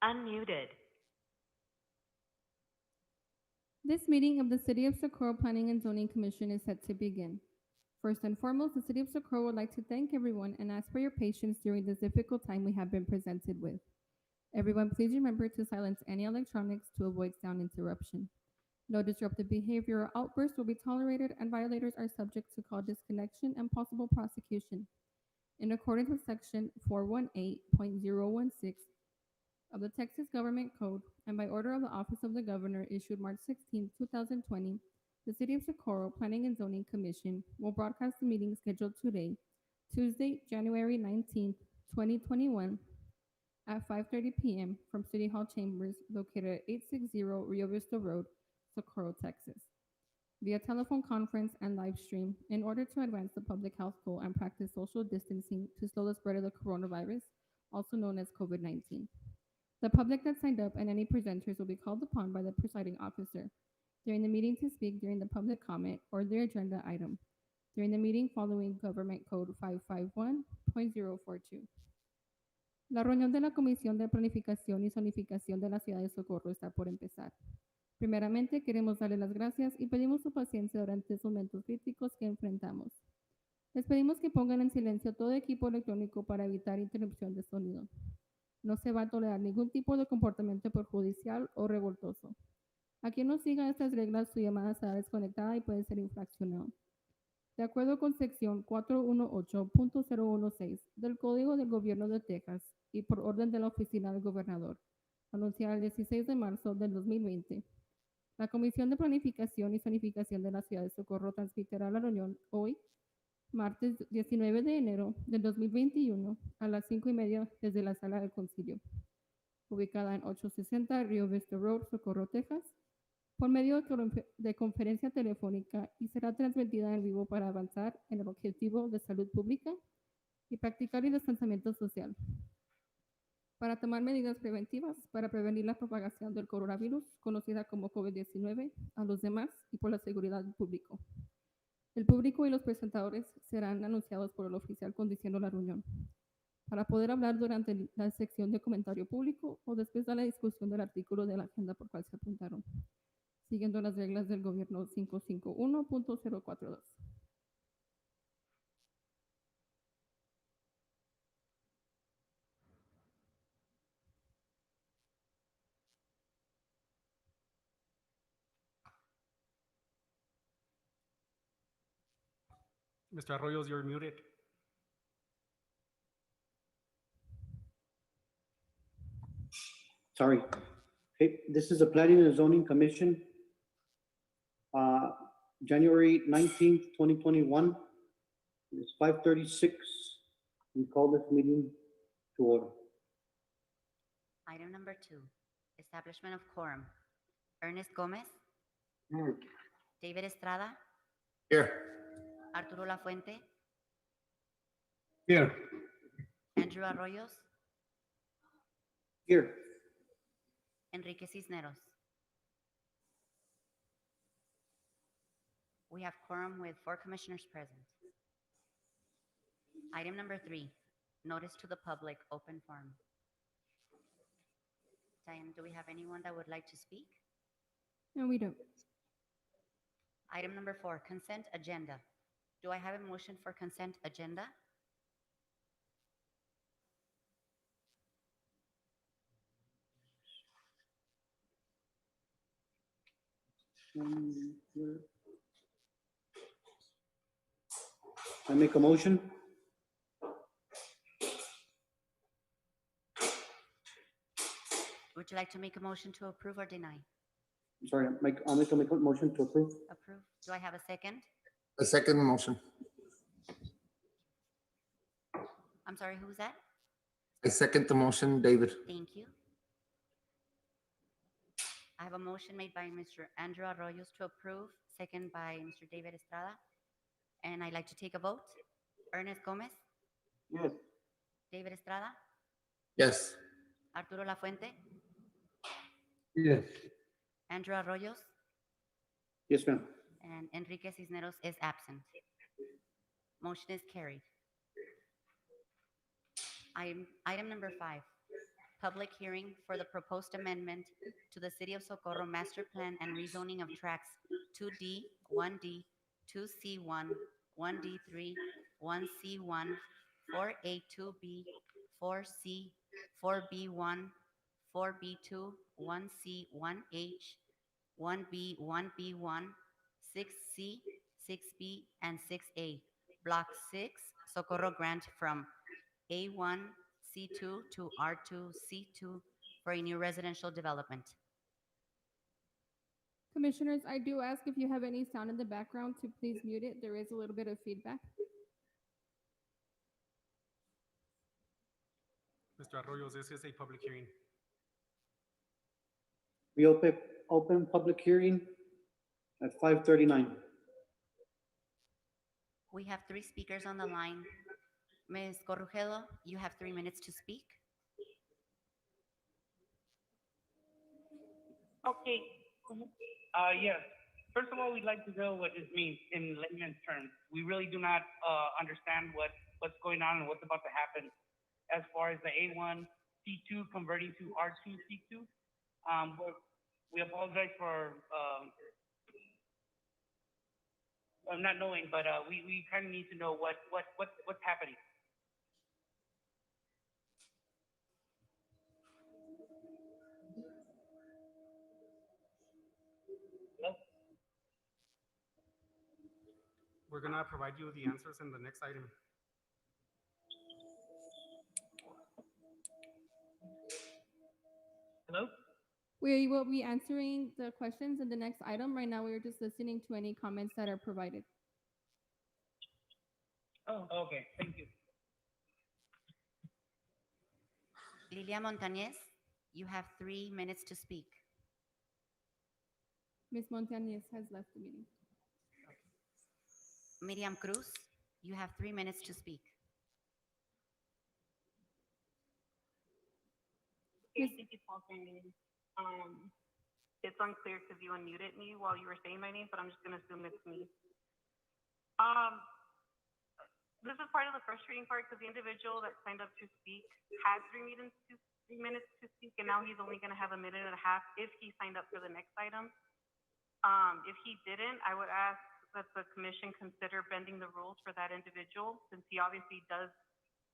unmuted. This meeting of the City of Socorro Planning and Zoning Commission is set to begin. First and foremost, the City of Socorro would like to thank everyone and ask for your patience during this difficult time we have been presented with. Everyone, please remember to silence any electronics to avoid sound interruption. No disruptive behavior or outbursts will be tolerated, and violators are subject to call disconnection and possible prosecution. In accordance with Section 418.016 of the Texas Government Code, and by order of the Office of the Governor issued March 16, 2020, the City of Socorro Planning and Zoning Commission will broadcast the meeting scheduled today, Tuesday, January 19th, 2021, at 5:30 p.m. from City Hall Chambers located at 860 Rio Vista Road, Socorro, Texas, via telephone conference and live stream in order to advance the public health goal and practice social distancing to slow the spread of the coronavirus, also known as COVID-19. The public that signed up and any presenters will be called upon by the presiding officer during the meeting to speak during the public comment or their agenda item during the meeting following Government Code 551.042. La reunión de la Comisión de Planificación y Zonificación de la Ciudad de Socorro está por empezar. Primeramente, queremos darle las gracias y pedimos su paciencia durante estos momentos críticos que enfrentamos. Les pedimos que pongan en silencio todo equipo electrónico para evitar interrupción de sonido. No se va a tolerar ningún tipo de comportamiento perjudicial o revoltoso. A quien no siga estas reglas, su llamada será desconectada y puede ser infraccionado. De acuerdo con sección 418.016 del Código del Gobierno de Texas y por orden de la Oficina del Gobernador, anunciada el 16 de marzo del 2020, la Comisión de Planificación y Zonificación de la Ciudad de Socorro transmitirá la reunión hoy, martes 19 de enero del 2021, a las 5:30 desde la Sala del Concilio, ubicada en 860 Rio Vista Road, Socorro, Texas, por medio de conferencia telefónica y será transmitida en vivo para avanzar en el objetivo de salud pública y practicar el distanciamiento social, para tomar medidas preventivas para prevenir la propagación del coronavirus, conocida como COVID-19, a los demás y por la seguridad del público. El público y los presentadores serán anunciados por el oficial conduciendo la reunión. Para poder hablar durante la sección de comentario público o después de la discusión del artículo de la agenda por cual se apuntaron, siguiendo las reglas del gobierno 551.042. Mr. Arroyos, you're muted. Sorry. Hey, this is the Planning and Zoning Commission. January 19th, 2021. It's 5:36. We call this meeting to order. Item number 2, establishment of quorum. Ernest Gomez, David Estrada, Here. Arturo Lafuente, Here. Andrew Arroyos, Here. Enrique Cisneros. We have quorum with 4 commissioners present. Item number 3, notice to the public, open forum. Diane, do we have anyone that would like to speak? No, we don't. Item number 4, consent agenda. Do I have a motion for consent agenda? I make a motion. Would you like to make a motion to approve or deny? I'm sorry, I'll make a motion to approve. Approve. Do I have a second? A second motion. I'm sorry, who's that? I second the motion, David. Thank you. I have a motion made by Mr. Andrew Arroyos to approve, second by Mr. David Estrada. And I'd like to take a vote. Ernest Gomez, Yes. David Estrada, Yes. Arturo Lafuente, Yes. Andrew Arroyos, Yes, ma'am. and Enrique Cisneros is absent. Motion is carried. Item number 5, public hearing for the proposed amendment to the City of Socorro Master Plan and rezoning of tracks 2D, 1D, 2C1, 1D3, 1C1, 4A2B, 4C, 4B1, 4B2, 1C, 1H, 1B, 1B1, 6C, 6B, and 6A. Block 6, Socorro Grant from A1, C2 to R2, C2 for a new residential development. Commissioners, I do ask if you have any sound in the background to please mute it. There is a little bit of feedback. Mr. Arroyo, this is a public hearing. We open public hearing at 5:39. We have 3 speakers on the line. Ms. Corrujelo, you have 3 minutes to speak. Okay. Yes. First of all, we'd like to know what this means in layman's terms. We really do not understand what's going on and what's about to happen as far as the A1 C2 converting to R2 C2. We apologize for not knowing, but we kind of need to know what's happening. We're gonna provide you the answers in the next item. Hello? We will be answering the questions in the next item. Right now, we are just listening to any comments that are provided. Oh, okay. Thank you. Lilia Montañez, you have 3 minutes to speak. Ms. Montañez has left the meeting. Miriam Cruz, you have 3 minutes to speak. Yes. Thank you for calling me. It's unclear because you unmuted me while you were saying my name, but I'm just gonna assume it's me. This is part of the frustrating part because the individual that signed up to speak had 3 minutes to speak, and now he's only gonna have 1.5 minutes if he signed up for the next item. If he didn't, I would ask that the commission consider bending the rules for that individual, since he obviously does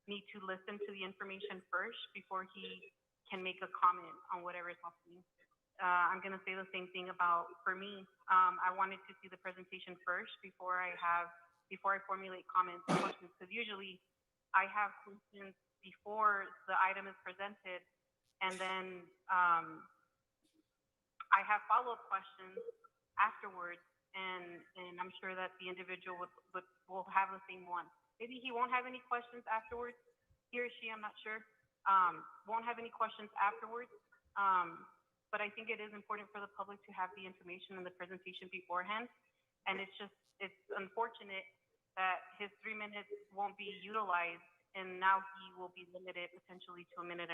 need to listen to the information first before he can make a comment on whatever is happening. I'm going to say the same thing about, for me, I wanted to see the presentation first before I formulate comments and questions, because usually I have questions before the item is presented, and then I have follow-up questions afterwards, and I'm sure that the individual will have the same one. Maybe he won't have any questions afterwards, he or she, I'm not sure, won't have any questions afterwards. But I think it is important for the public to have the information and the presentation beforehand. And it's unfortunate that his 3 minutes won't be utilized, and now he will be limited potentially to 1.5 minutes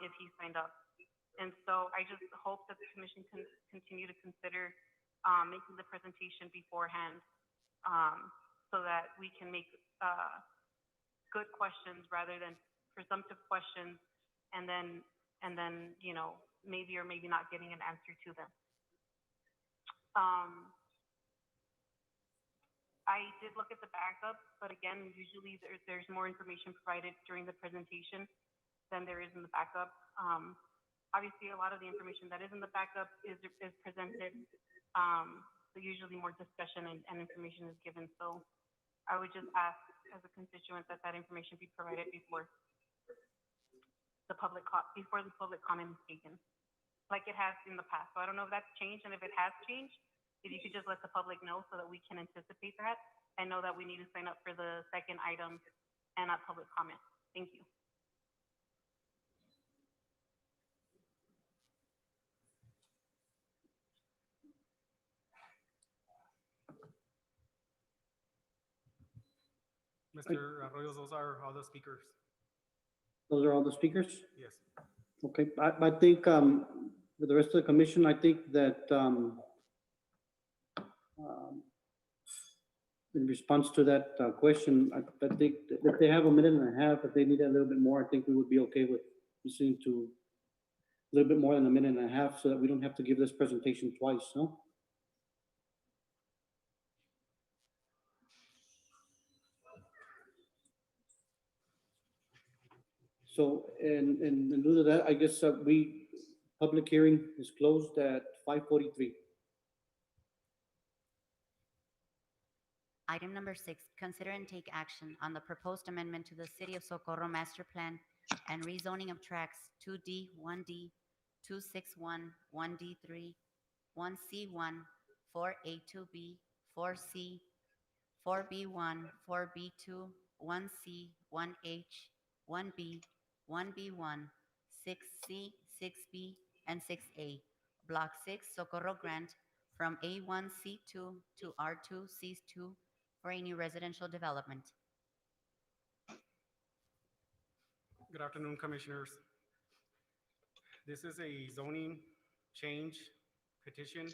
if he signed up. And so I just hope that the commission can continue to consider making the presentation beforehand, so that we can make good questions rather than presumptive questions, and then maybe or maybe not getting an answer to them. I did look at the backup, but again, usually there's more information provided during the presentation than there is in the backup. Obviously, a lot of the information that is in the backup is presented, so usually more discussion and information is given. So I would just ask as a constituent that information be provided before the public comment is taken, like it has in the past. So I don't know if that's changed, and if it has changed, if you could just let the public know so that we can anticipate that and know that we need to sign up for the second item and not public comment. Thank you. Mr. Arroyo, those are all the speakers. Those are all the speakers? Yes. Okay, I think, with the rest of the commission, I think that, in response to that question, I think that if they have 1.5 minutes, if they need a little bit more, I think we would be okay with listening to a little bit more than a minute and a half so that we don't have to give this presentation twice, no? So, and due to that, I guess public hearing is closed at 5:43. Item number 6, consider and take action on the proposed amendment to the City of Socorro Master Plan and rezoning of tracks 2D, 1D, 261, 1D3, 1C1, 4A2B, 4C, 4B1, 4B2, 1C, 1H, 1B, 1B1, 6C, 6B, and 6A. Block 6 Socorro Grant from A1C2 to R2C2 for a new residential development. Good afternoon, Commissioners. This is a zoning change petition.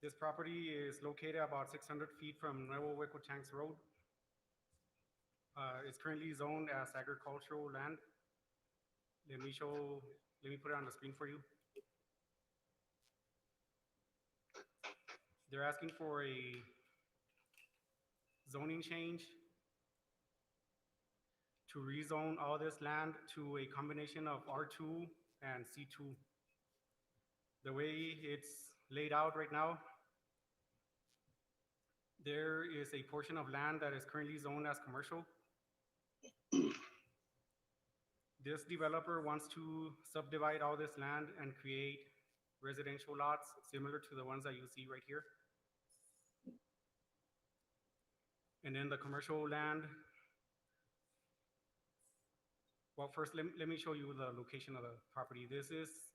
This property is located about 600 feet from Nuevo Huecotanks Road. It's currently zoned as agricultural land. Let me put it on the screen for you. They're asking for a zoning change to rezone all this land to a combination of R2 and C2. The way it's laid out right now, there is a portion of land that is currently zoned as commercial. This developer wants to subdivide all this land and create residential lots similar to the ones that you see right here. And then the commercial land. Well, first, let me show you the location of the property. This is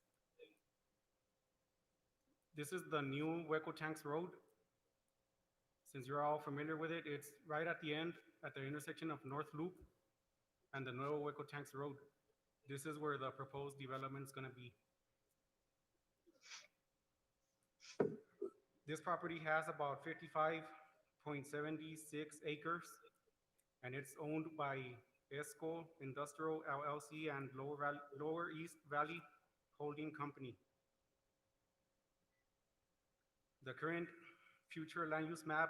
the new Huecotanks Road. Since you're all familiar with it, it's right at the end, at the intersection of North Loop and the Nuevo Huecotanks Road. This is where the proposed development is going to be. This property has about 55.76 acres, and it's owned by ESCO Industrial LLC and Lower East Valley Holding Company. The current future land use map,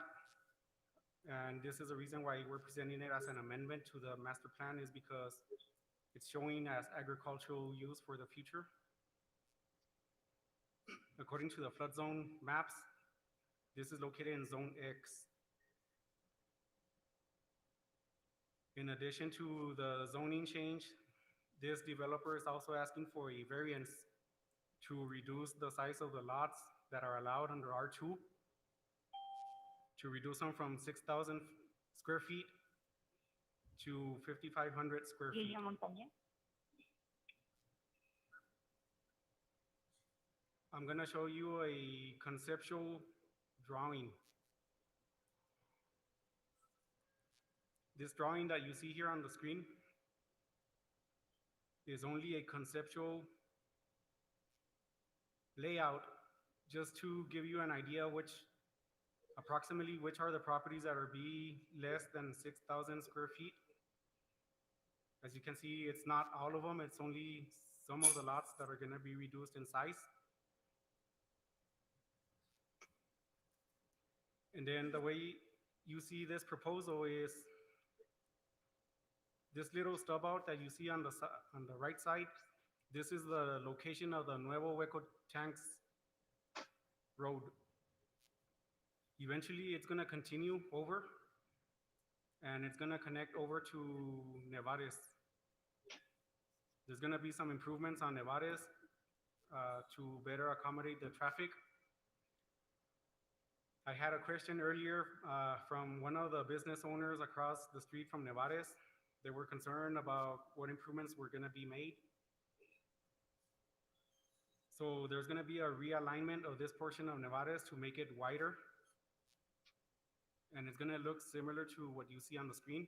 and this is the reason why we're presenting it as an amendment to the master plan, is because it's showing as agricultural use for the future. According to the flood zone maps, this is located in Zone X. In addition to the zoning change, this developer is also asking for a variance to reduce the size of the lots that are allowed under R2, to reduce them from 6,000 square feet to 5,500 square feet. I'm gonna show you a conceptual drawing. This drawing that you see here on the screen is only a conceptual layout, just to give you an idea approximately which are the properties that are less than 6,000 square feet. As you can see, it's not all of them, it's only some of the lots that are gonna be reduced in size. And then the way you see this proposal is this little stub out that you see on the right side. This is the location of the Nuevo Huecotanks Road. Eventually, it's gonna continue over, and it's gonna connect over to Nevares. There's gonna be some improvements on Nevares to better accommodate the traffic. I had a question earlier from one of the business owners across the street from Nevares. They were concerned about what improvements were gonna be made. So there's gonna be a realignment of this portion of Nevares to make it wider. And it's gonna look similar to what you see on the screen.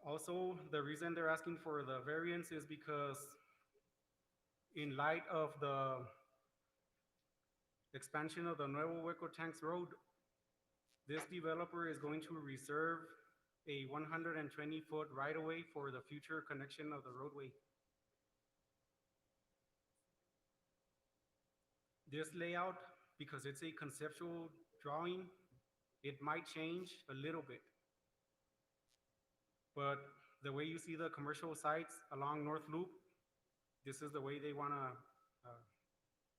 Also, the reason they're asking for the variance is because in light of the expansion of the Nuevo Huecotanks Road, this developer is going to reserve a 120-foot right-of-way for the future connection of the roadway. This layout, because it's a conceptual drawing, it might change a little bit. But the way you see the commercial sites along North Loop, this is the way they wanna,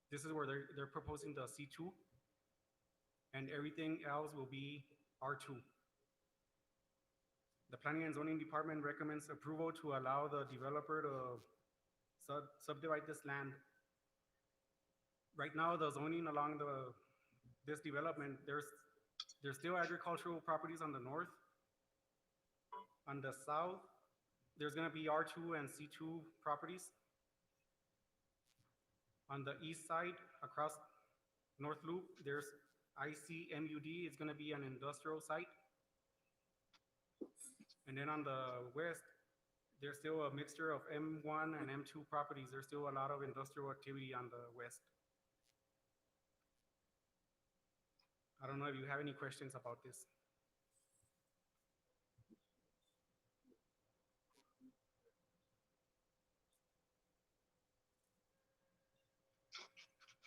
this is where they're proposing the C2, and everything else will be R2. The Planning and Zoning Department recommends approval to allow the developer to subdivide this land. Right now, the zoning along this development, there's still agricultural properties on the north. On the south, there's gonna be R2 and C2 properties. On the east side, across North Loop, there's ICMUD, it's gonna be an industrial site. And then on the west, there's still a mixture of M1 and M2 properties. There's still a lot of industrial activity on the west. I don't know if you have any questions about this.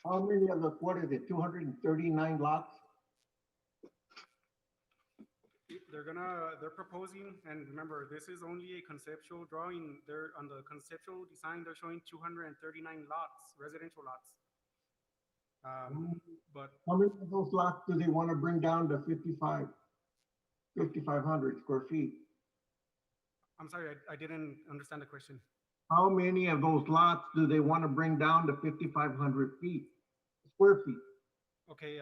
How many of the, what is it, 239 lots? They're proposing, and remember, this is only a conceptual drawing. They're on the conceptual design, they're showing 239 lots, residential lots. But How many of those lots do they want to bring down to 5,500 square feet? I'm sorry, I didn't understand the question. How many of those lots do they want to bring down to 5,500 square feet? Okay,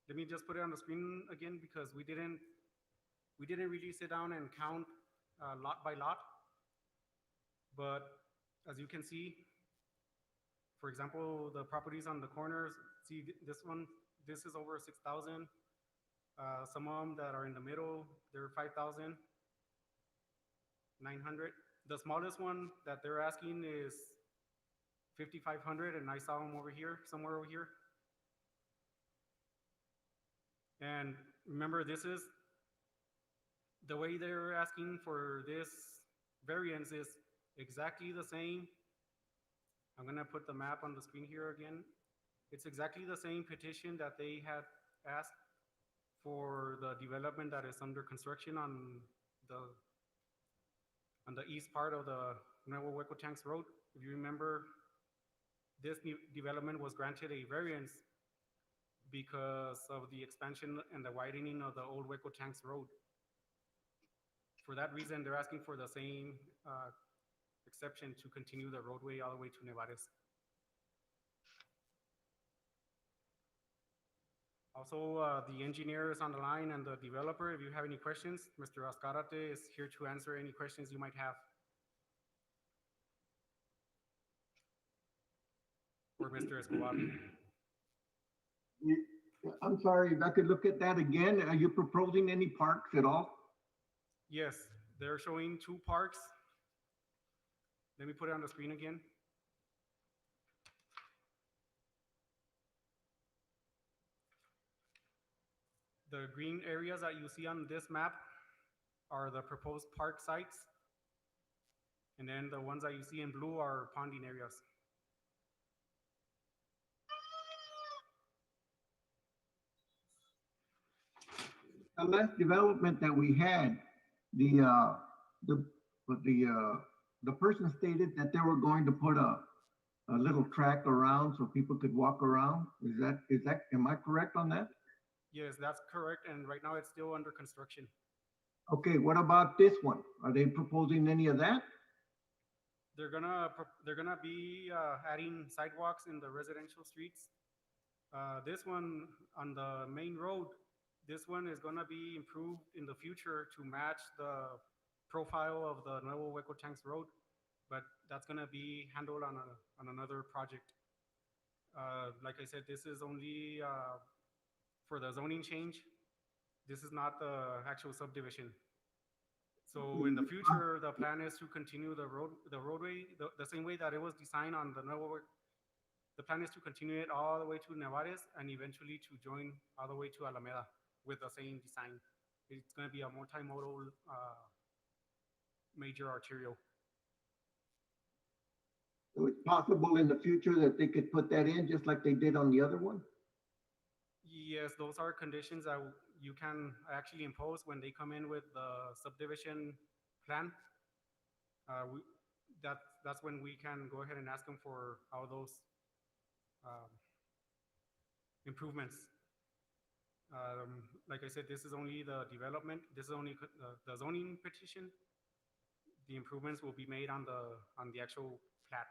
let me just put it on the screen again, because we didn't really sit down and count lot by lot. But as you can see, for example, the properties on the corners, see this one, this is over 6,000. Some of them that are in the middle, they're 5,900. The smallest one that they're asking is 5,500, and I saw them over here, somewhere over here. And remember, this is the way they're asking for this variance is exactly the same. I'm gonna put the map on the screen here again. It's exactly the same petition that they had asked for the development that is under construction on the east part of the Nuevo Hueco Tanks Road. If you remember, this new development was granted a variance because of the expansion and the widening of the old Hueco Tanks Road. For that reason, they're asking for the same exception to continue the roadway all the way to Nevares. Also, the engineer is on the line and the developer. If you have any questions, Mr. Azcarate is here to answer any questions you might have. Or Mr. Escobar. I'm sorry, if I could look at that again. Are you proposing any parks at all? Yes, they're showing 2 parks. Let me put it on the screen again. The green areas that you see on this map are the proposed park sites. And then the ones that you see in blue are ponding areas. The last development that we had, the person stated that they were going to put a little track around so people could walk around. Am I correct on that? Yes, that's correct. And right now it's still under construction. Okay, what about this one? Are they proposing any of that? They're gonna be adding sidewalks in the residential streets. This one on the main road, this one is gonna be improved in the future to match the profile of the Nuevo Hueco Tanks Road, but that's gonna be handled on another project. Like I said, this is only for the zoning change. This is not the actual subdivision. So in the future, the plan is to continue the roadway the same way that it was designed on the Nuevo. The plan is to continue it all the way to Nevares and eventually to join all the way to Alameda with the same design. It's gonna be a multimodal, major arterial. So it's possible in the future that they could put that in just like they did on the other one? Yes, those are conditions that you can actually impose when they come in with the subdivision plan. That's when we can go ahead and ask them for all those improvements. Like I said, this is only the development, this is only the zoning petition. The improvements will be made on the actual plat.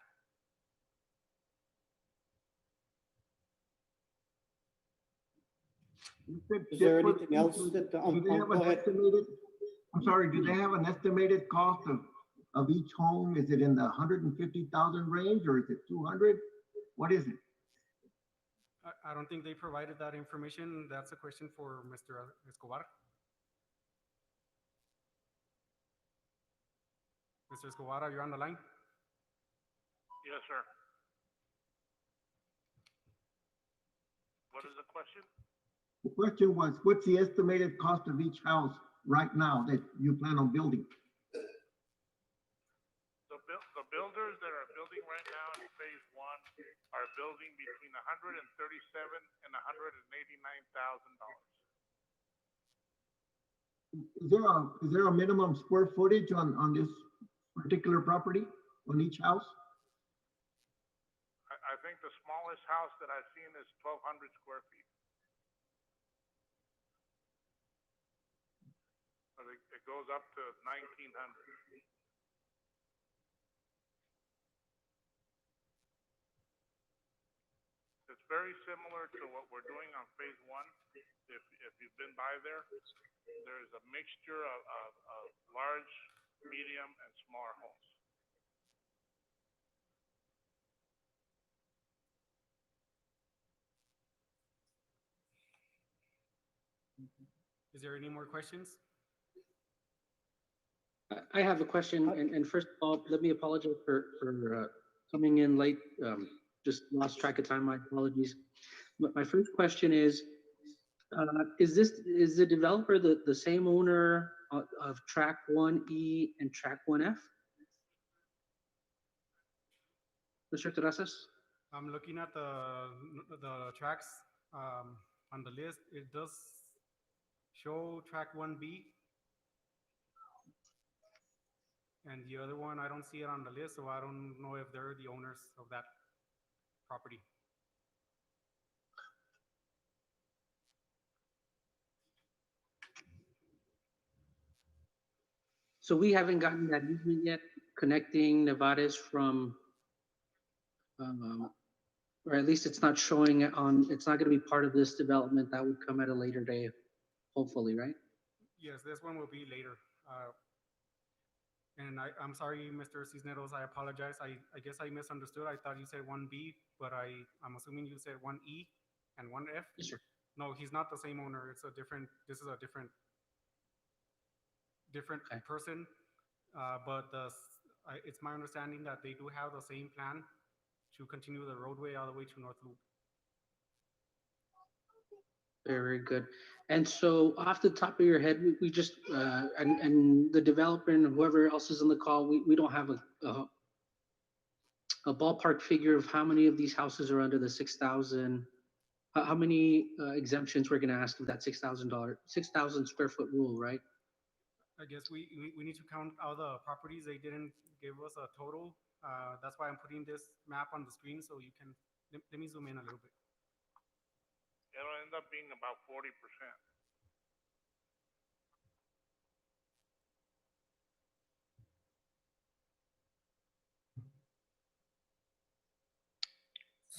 You said Is there just for the anything else future, that, do they have go an ahead. estimated, I'm sorry, do they have an estimated cost of each home? Is it in the 150,000 range or is it 200? What is it? I don't think they provided that information. That's a question for Mr. Escobar. Mr. Escobar, are you on the line? Yes, sir. What is the question? The question was, what's the estimated cost of each house right now that you plan on building? The builders that are building right now in phase one are building between $137,000 and $189,000. Is there a minimum square footage on this particular property, on each house? I think the smallest house that I've seen is 1,200 square feet. But it goes up to 1,900. It's very similar to what we're doing on phase one. If you've been by there, there's a mixture of large, medium, and smaller homes. Is there any more questions? I have a question, and first of all, let me apologize for coming in late. Just lost track of time, my apologies. But my first question is the developer the same owner of track 1E and track 1F? Mr. Terrazas? I'm looking at the tracks on the list. It does show track 1B. And the other one, I don't see it on the list, so I don't know if they're the owners of that property. So we haven't gotten that easement yet, connecting Nevada's from, or at least it's not showing it on, it's not gonna be part of this development. That would come at a later day, hopefully, right? Yes, this one will be later. And I'm sorry, Mr. Cisneros, I apologize. I guess I misunderstood. I thought you said 1B, but I'm assuming you said 1E and 1F? Yes, sir. No, he's not the same owner. It's a different, this is a different Okay. person. But it's my understanding that they do have the same plan to continue the roadway all the way to North Loop. Very good. And so off the top of your head, we just, and the developer and whoever else is on the call, we don't have a ballpark figure of how many of these houses are under the 6,000, how many exemptions we're gonna ask of that $6,000 square foot rule, right? I guess we need to count all the properties. They didn't give us a total. That's why I'm putting this map on the screen so you can, let me zoom in a little bit. It'll end up being about 40%.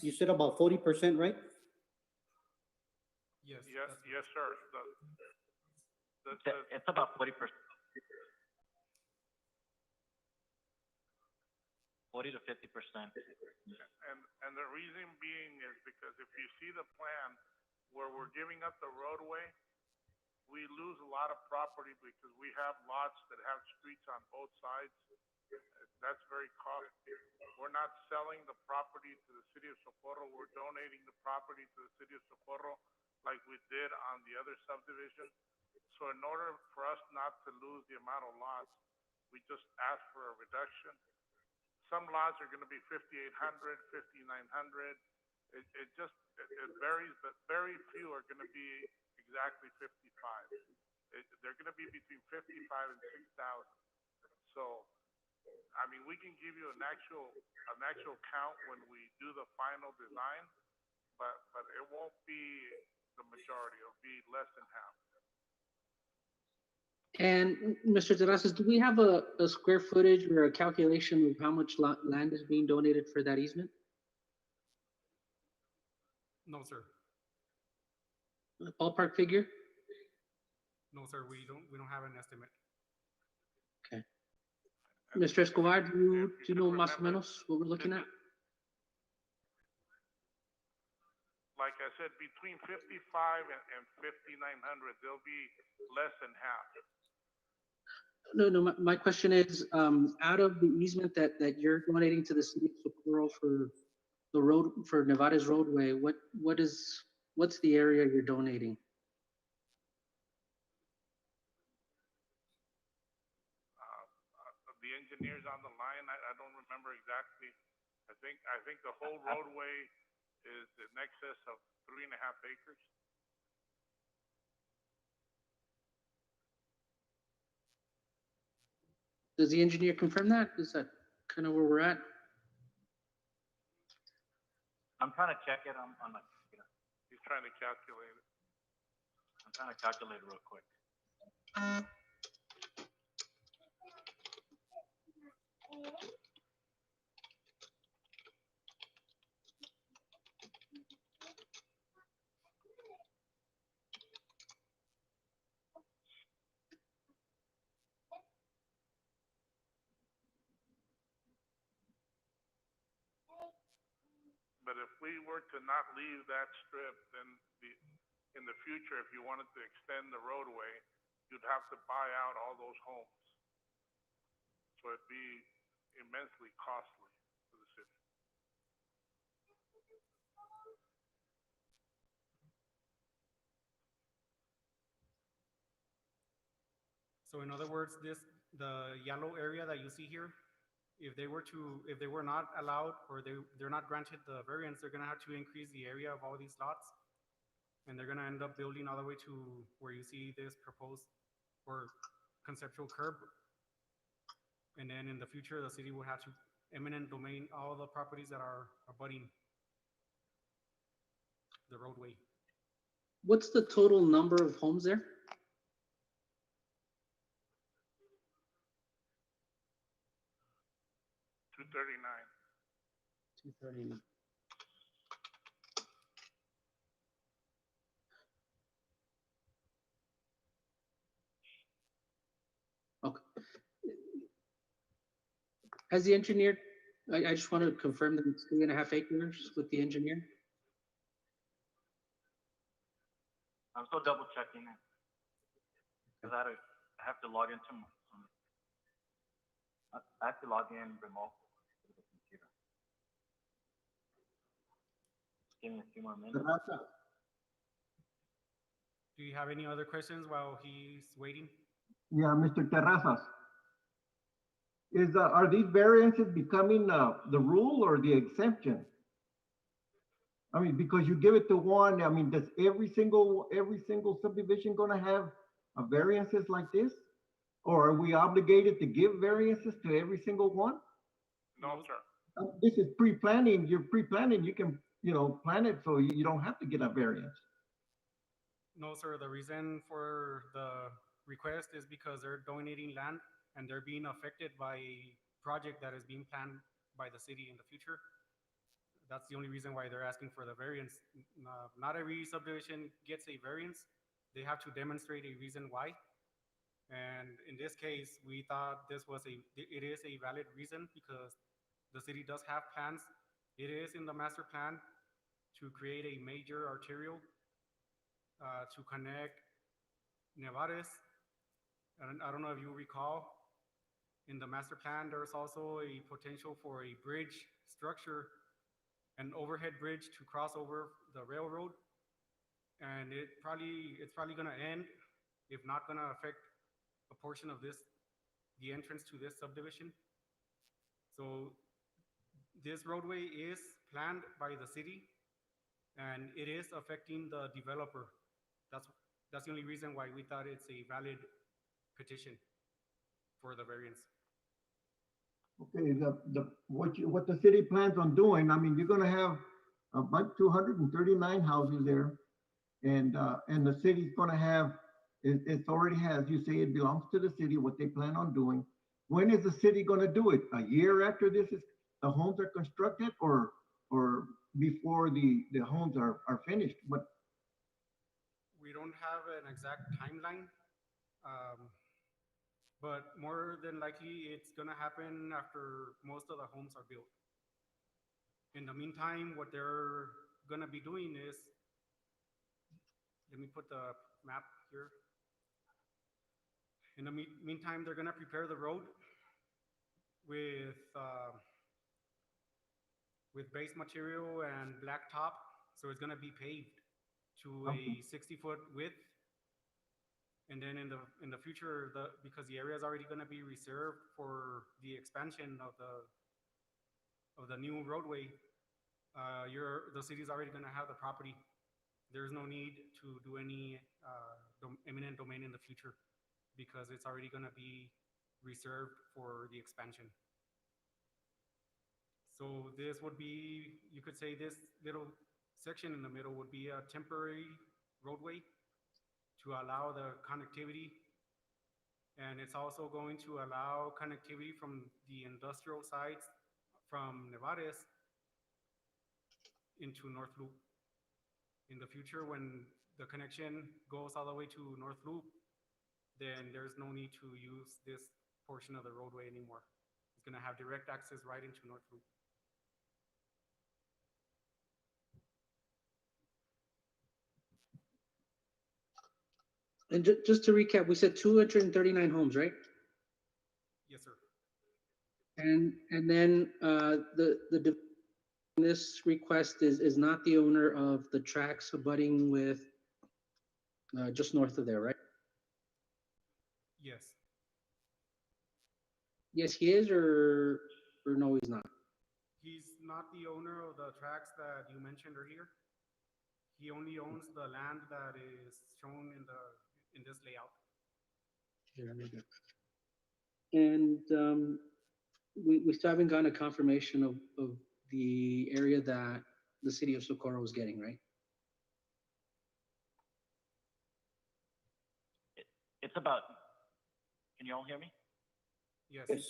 You said about 40%, right? Yes. Yes, that's- yes, sir. It's about 40%. 40 to 50%. And the reason being is because if you see the plan where we're giving up the roadway, we lose a lot of property because we have lots that have streets on both sides. That's very costly. We're not selling the property to the city of Socorro. We're donating the property to the city of Socorro like we did on the other subdivision. So So in order for us not to lose the amount of lots, we just ask for a reduction. Some lots are gonna be 5,800, 5,900. It varies, but very few are gonna be exactly 55. They're gonna be between 55 and 6,000. So, I mean, we can give you an actual count when we do the final design, but it won't be the majority. It'll be less than half. And Mr. Terrazas, do we have a square footage or a calculation of how much land is being donated for that easement? No, sir. A ballpark figure? No, sir, we don't have an estimate. Okay. Mr. Escobar, do you know más o Remember, menos what we're looking at? Like I said, between 55 and 5,900, they'll be less than half. No, my question is, out of the easement that you're donating to the city of Socorro for the road, for Nevada's roadway, what's the area you're donating? The engineers on the line, I don't remember exactly. I think the whole roadway is in excess of 3.5 acres. Does the engineer confirm that? Is that kind of where we're at? I'm trying to check it on my computer. He's trying to calculate it. I'm trying to calculate it real quick. But if we were to not leave that strip, then in the future, if you wanted to extend the roadway, you'd have to buy out all those homes. So it'd be immensely costly for the city. So in other words, the yellow area that you see here, if they were not allowed or they're not granted the variance, they're gonna have to increase the area of all these lots. And they're gonna end up building all the way to where you see this proposed or conceptual curb. And then in the future, the city will have to eminent domain all the properties that are abutting the roadway. What's the total number of homes there? 239. 239. Okay. Has the engineer, I just want to confirm that it's 3.5 acres with the engineer. I'm still double checking it. Cause I have to log into I have to log in remote to the computer. Give me a few more minutes. Terraza, Do you have any other questions while he's waiting? yeah, Mr. Terrazas. Are these variances becoming the rule or the exception? I mean, because you give it to one, I mean, does every single subdivision gonna have a variances like this? Or are we obligated to give variances to every single one? No, sir. This is pre-planning, you're pre-planning, you can, plan it so you don't have to get a variance. No, sir, the reason for the request is because they're donating land and they're being affected by a project that is being planned by the city in the future. That's the only reason why they're asking for the variance. Not every subdivision gets a variance. They have to demonstrate a reason why. And in this case, we thought it is a valid reason because the city does have plans. It is in the master plan to create a major arterial to connect Nevares. And I don't know if you recall, in the master plan, there's also a potential for a bridge structure, an overhead bridge to cross over the railroad. And it's probably gonna end if not gonna affect a portion of this, the entrance to this subdivision. So this roadway is planned by the city and it is affecting the developer. That's the only reason why we thought it's a valid petition for the variance. Okay, what the city plans on doing, I mean, you're gonna have about 239 houses there. And the city's gonna have, it's already has, you say it belongs to the city, what they plan on doing. When is the city gonna do it? A year after the homes are constructed, or before the homes are finished? But We don't have an exact timeline, but more than likely, it's gonna happen after most of the homes are built. In the meantime, what they're gonna be doing is, let me put the map here. In the meantime, they're gonna prepare the road with base material and blacktop, so it's gonna be paved to a 60-foot width. And then in the future, because the area is already gonna be reserved for the expansion of the new roadway, the city's already gonna have the property. There's no need to do any eminent domain in the future because it's already gonna be reserved for the expansion. So this would be, you could say this little section in the middle would be a temporary roadway to allow the connectivity. And it's also going to allow connectivity from the industrial sites from Nevares into North Loop. In the future, when the connection goes all the way to North Loop, then there's no need to use this portion of the roadway anymore. It's gonna have direct access right into North Loop. And just to recap, we said 239 homes, right? Yes, sir. And then this request is not the owner of the tracks abutting with just north of there, right? Yes. Yes, he is, or no, he's not. He's not the owner of the tracks that you mentioned earlier. He only owns the land that is shown in this layout. And we still haven't gotten a confirmation of the area that the city of Socorro is getting, right? It's about, can you all hear me? Yes. Yes.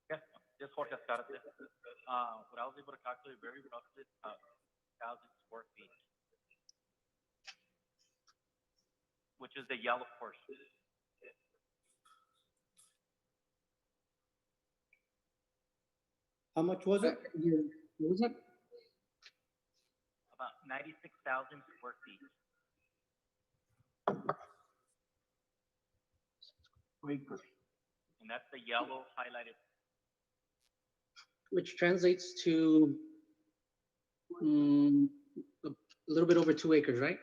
Yeah, just Jorge Escarte. What I was able to calculate very roughly, 1,000 square feet, which is the yellow portion. How much was it? What was that? About 96,000 square feet. acres. And that's the yellow highlighted. Which translates to a little bit over 2 acres, right?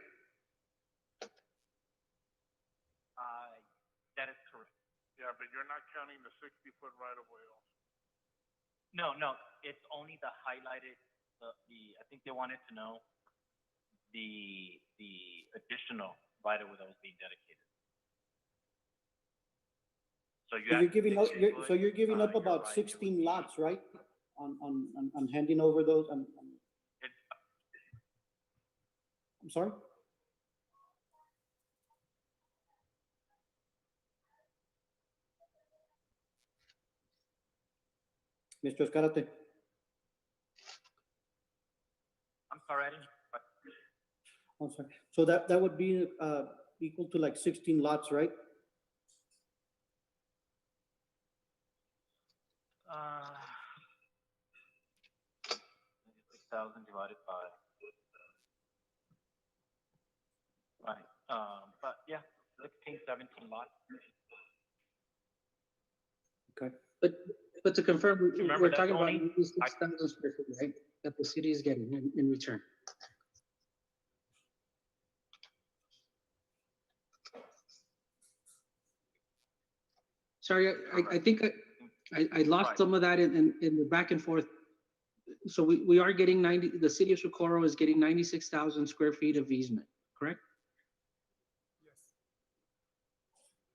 That is correct. Yeah, but you're not counting the 60-foot right of way also. No, it's only the highlighted, I think they wanted to know the additional right of way that was being dedicated. So You're giving up, 60 foot, you're giving up you're about right, it would 16 be- lots, right? On handing over those, I'm sorry? Mr. Escarate, I'm sorry, I didn't. I'm sorry. So that would be equal to like 16 lots, right? 6,000 divided by. Right, but yeah, 16, 17 lots. Okay. But to confirm, Remember, we're that's talking about only- 6,000 square feet, right? That the city is getting in return. Sorry, I think I lost Right. some of that in the back and forth. So we are getting 90, the city of Socorro is getting 96,000 square feet of easement, correct? Yes.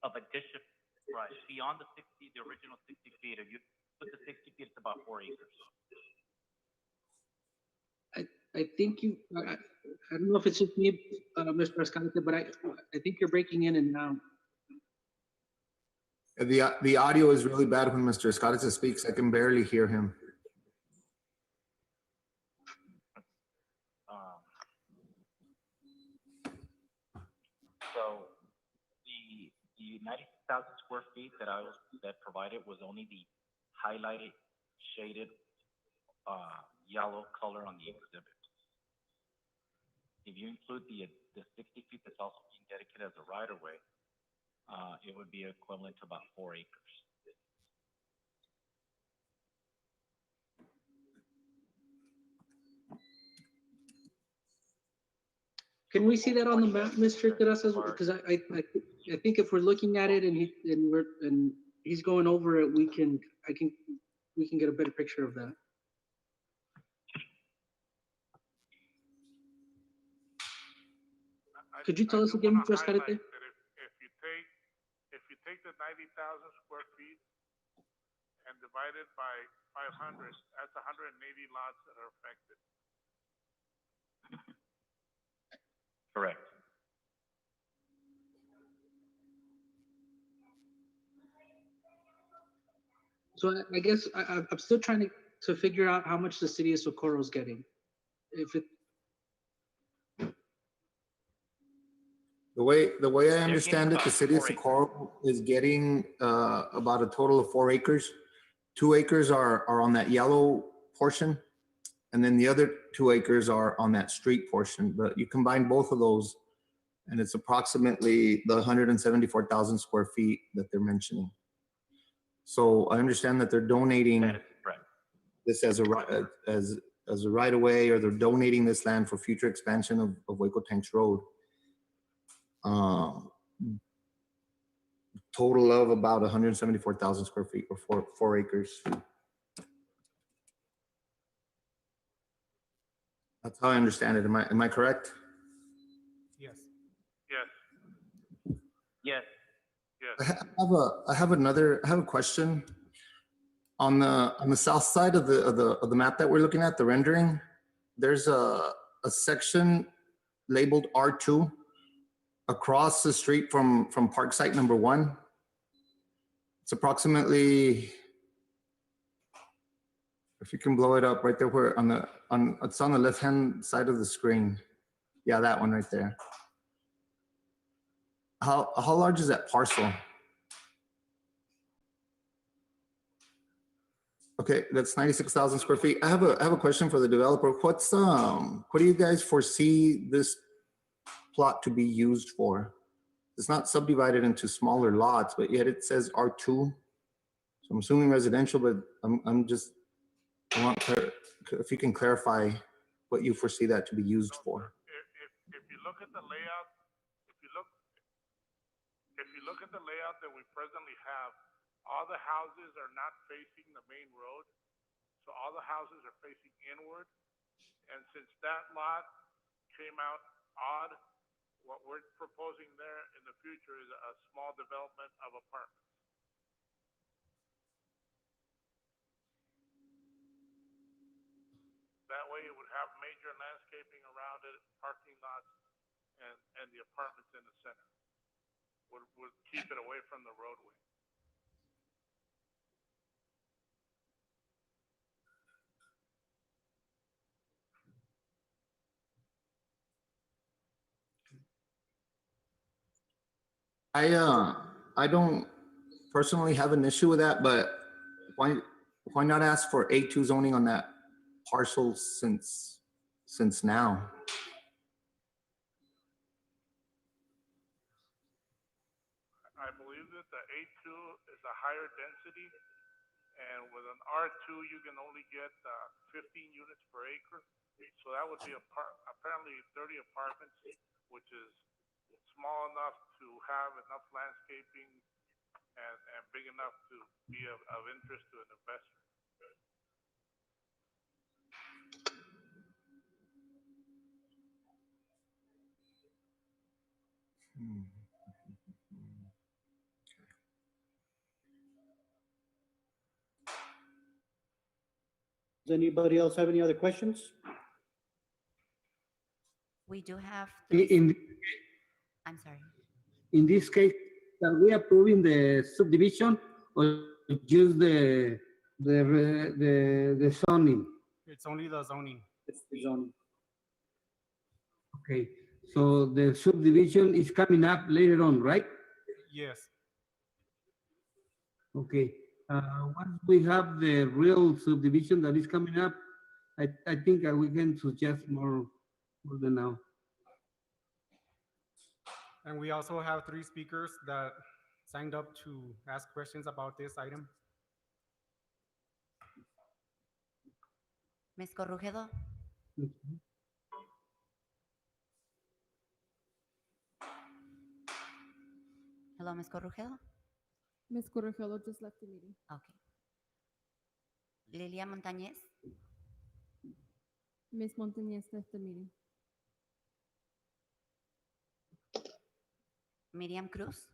Of addition, right, beyond the 60, the original 60 feet, if you put the 60 feet, it's about 4 acres. I think I don't know if it's just me, Mr. Escalante, but I think you're breaking in and out. The audio is really bad when Mr. Escalante speaks. I can barely hear him. Um, So the 90,000 square feet that provided was only the highlighted shaded yellow color on the exhibit. If you include the 60 feet that's also being dedicated as a right of way, it would be equivalent to about 4 acres. Can we see that on the map, Mr. Terrazas? Because I think if we're looking at it and he's going over it, we can get a better picture of that. Could you tell us again, Mr. Escalante? If you take the 90,000 square feet and divide it by 500, that's 180 lots that are affected. Correct. So I guess I'm still trying to figure out how much the city of Socorro is getting. If it, The way I understand it, the about city of 4 acres. Socorro is getting about a total of 4 acres. 2 acres are on that yellow portion, and then the other 2 acres are on that street portion. But you combine both of those, and it's approximately the 174,000 square feet that they're mentioning. So I understand that they're donating That is correct. this as a right of way, or they're donating this land for future expansion of Waco Tanks Road. Total of about 174,000 square feet, or 4 acres. That's how I understand it. Am I correct? Yes. Yes, Yes. yes. I have a question. On the south side of the map that we're looking at, the rendering, there's a section labeled R2 across the street from Park Site number 1. It's approximately, if you can blow it up right there where it's on the left-hand side of the screen. Yeah, that one right there. How large is that parcel? Okay, that's 96,000 square feet. I have a question for the developer. What do you guys foresee this plot to be used for? It's not subdivided into smaller lots, but yet it says R2. So I'm assuming residential, but if you can clarify what you foresee that to be used for. If you look at the layout, if you look at the layout that we presently have, all the houses are not facing the main road. So all the houses are facing inward. And since that lot came out odd, what we're proposing there in the future is a small development of apartments. That way it would have major landscaping around it, parking lots, and the apartments in the center. Would keep it away from the roadway. I don't personally have an issue with that, but why not ask for A2 zoning on that parcel since now? I believe that the A2 is a higher density, and with an R2, you can only get 15 units per acre. So that would be apparently 30 apartments, which is small enough to have enough landscaping and big enough to be of interest to an investor. Does anybody else have any other questions? We do have In, three, in I'm sorry. in this case, are we approving the subdivision or just the zoning? It's only the zoning. It's the zoning. Okay, so the subdivision is coming up later on, right? Yes. Okay, once we have the real subdivision that is coming up, I think we can suggest more than now. And we also have 3 speakers that signed up to ask questions about this item. Ms. Corrujedo? Hello, Ms. Corrujedo? Ms. Corregidor just left the meeting. Okay. Lilia Montañez? Ms. Montañez left the meeting. Miriam Cruz?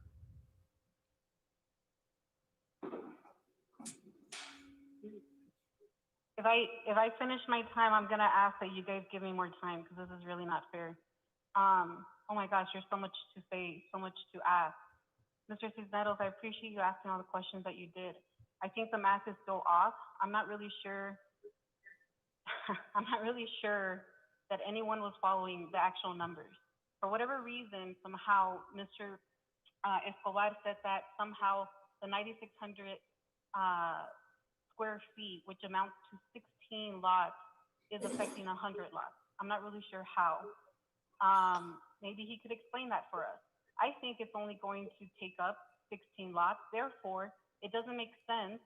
If I finish my time, I'm gonna ask that you guys give me more time because this is really not fair. Oh my gosh, there's so much to say, so much to ask. Mr. Cisneros, I appreciate you asking all the questions that you did. I think the math is still off. I'm not really sure. I'm not really sure that anyone was following the actual numbers. For whatever reason, somehow Mr. Escobar said that somehow the 9,600 square feet, which amounts to 16 lots, is affecting 100 lots. I'm not really sure how. Maybe he could explain that for us. I think it's only going to take up 16 lots. Therefore, it doesn't make sense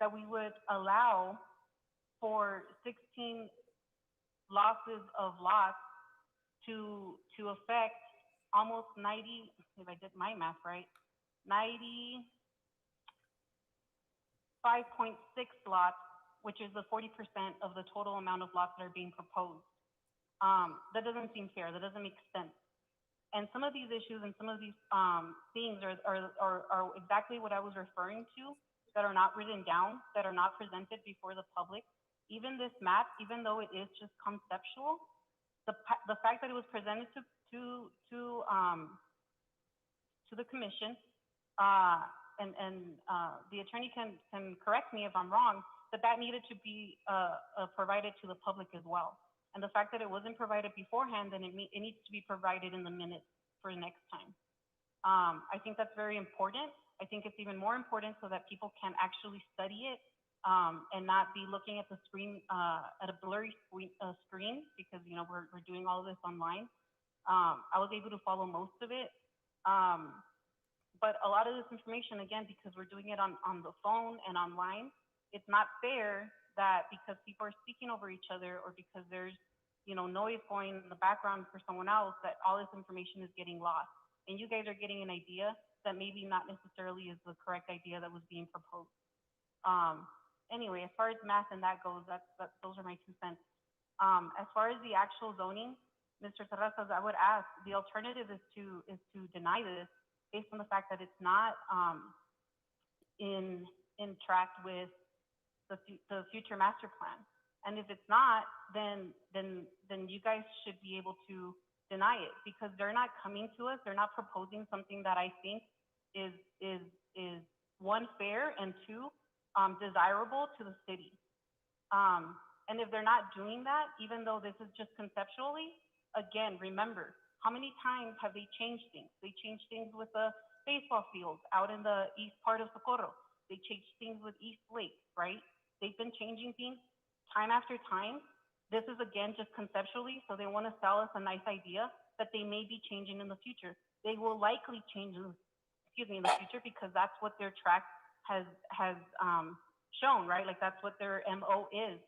that we would allow for 16 losses of lots to affect almost 90, if I did my math right, 95.6 lots, which is the 40% of the total amount of lots that are being proposed. That doesn't seem fair. That doesn't make sense. And some of these issues and some of these things are exactly what I was referring to, that are not written down, that are not presented before the public. Even this map, even though it is just conceptual, the fact that it was presented to the commission, and the attorney can correct me if I'm wrong, that needed to be provided to the public as well. And the fact that it wasn't provided beforehand, then it needs to be provided in the minutes for next time. I think that's very important. I think it's even more important so that people can actually study it and not be looking at the screen, at a blurry screen, because we're doing all of this online. I was able to follow most of it. But a lot of this information, again, because we're doing it on the phone and online, it's not fair that because people are speaking over each other or because there's noise going in the background for someone else, that all this information is getting lost. And you guys are getting an idea that maybe not necessarily is the correct idea that was being proposed. Anyway, as far as math and that goes, those are my 2 cents. As far as the actual zoning, Mr. Terrazas, I would ask, the alternative is to deny this based on the fact that it's not in track with the future master plan. And if it's not, then you guys should be able to deny it, because they're not coming to us. They're not proposing something that I think is 1, fair, and 2, desirable to the city. And if they're not doing that, even though this is just conceptually, again, remember, how many times have they changed things? They changed things with the baseball fields out in the east part of Socorro. They changed things with East Lake, right? They've been changing things time after time. This is, again, just conceptually, so they want to sell us a nice idea that they may be changing in the future. They will likely change in the future, because that's what their track has shown, right? Like, that's what their MO is.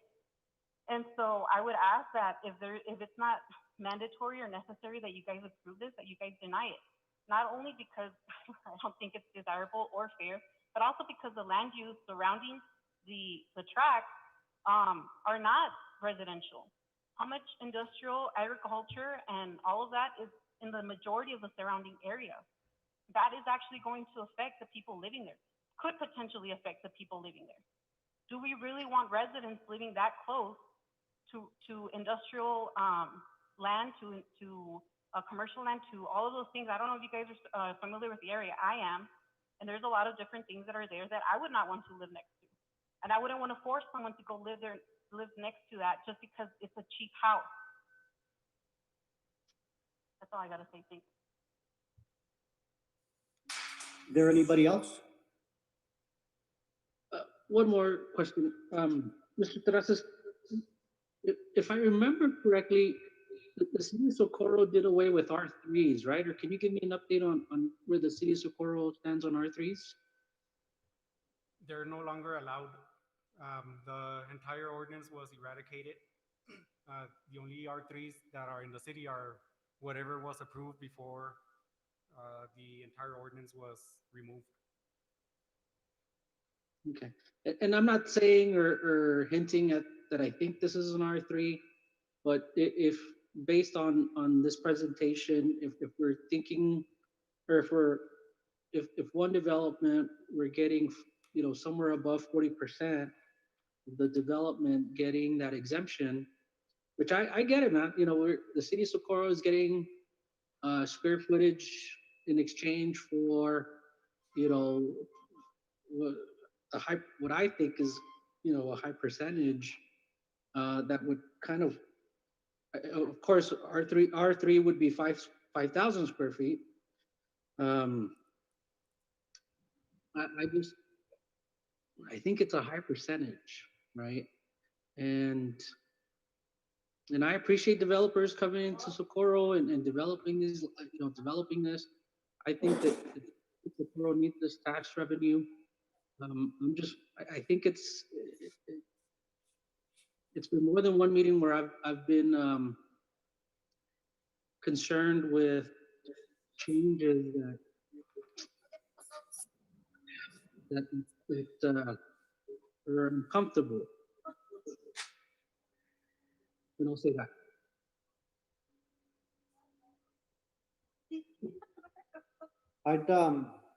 And so I would ask that if it's not mandatory or necessary that you guys approve this, that you guys deny it. not only because I don't think it's desirable or fair, but also because the land use surrounding the tracks are not residential. How much industrial, agriculture, and all of that is in the majority of the surrounding area? That is actually going to affect the people living there, could potentially affect the people living there. Do we really want residents living that close to industrial land, to commercial land, to all of those things? I don't know if you guys are familiar with the area. I am, and there's a lot of different things that are there that I would not want to live next to, and I wouldn't want to force someone to go live there, live next to that, just because it's a cheap house. That's all I gotta say. Thank you. There anybody else? One more question. Mr. Terrazas, if I remember correctly, the city of Socorro did away with R3s, right? Or can you give me an update on where the city of Socorro stands on R3s? They're no longer allowed. The entire ordinance was eradicated. The only R3s that are in the city are whatever was approved before the entire ordinance was removed. Okay. And I'm not saying or hinting at that I think this is an R3, but if based on this presentation, if we're thinking, or if one development we're getting, you know, somewhere above 40%, the development getting that exemption, which I get it, man. You know, the city of Socorro is getting square footage in exchange for, you know, what I think is, you know, a high percentage that would kind of course, R3 would be 5,000 square feet. I think it's a high percentage, right? And I appreciate developers coming into Socorro and developing these, you know, developing this. I think that Socorro needs this tax revenue. I think it's been more than one meeting where I've been concerned with changes that are uncomfortable. We don't say that.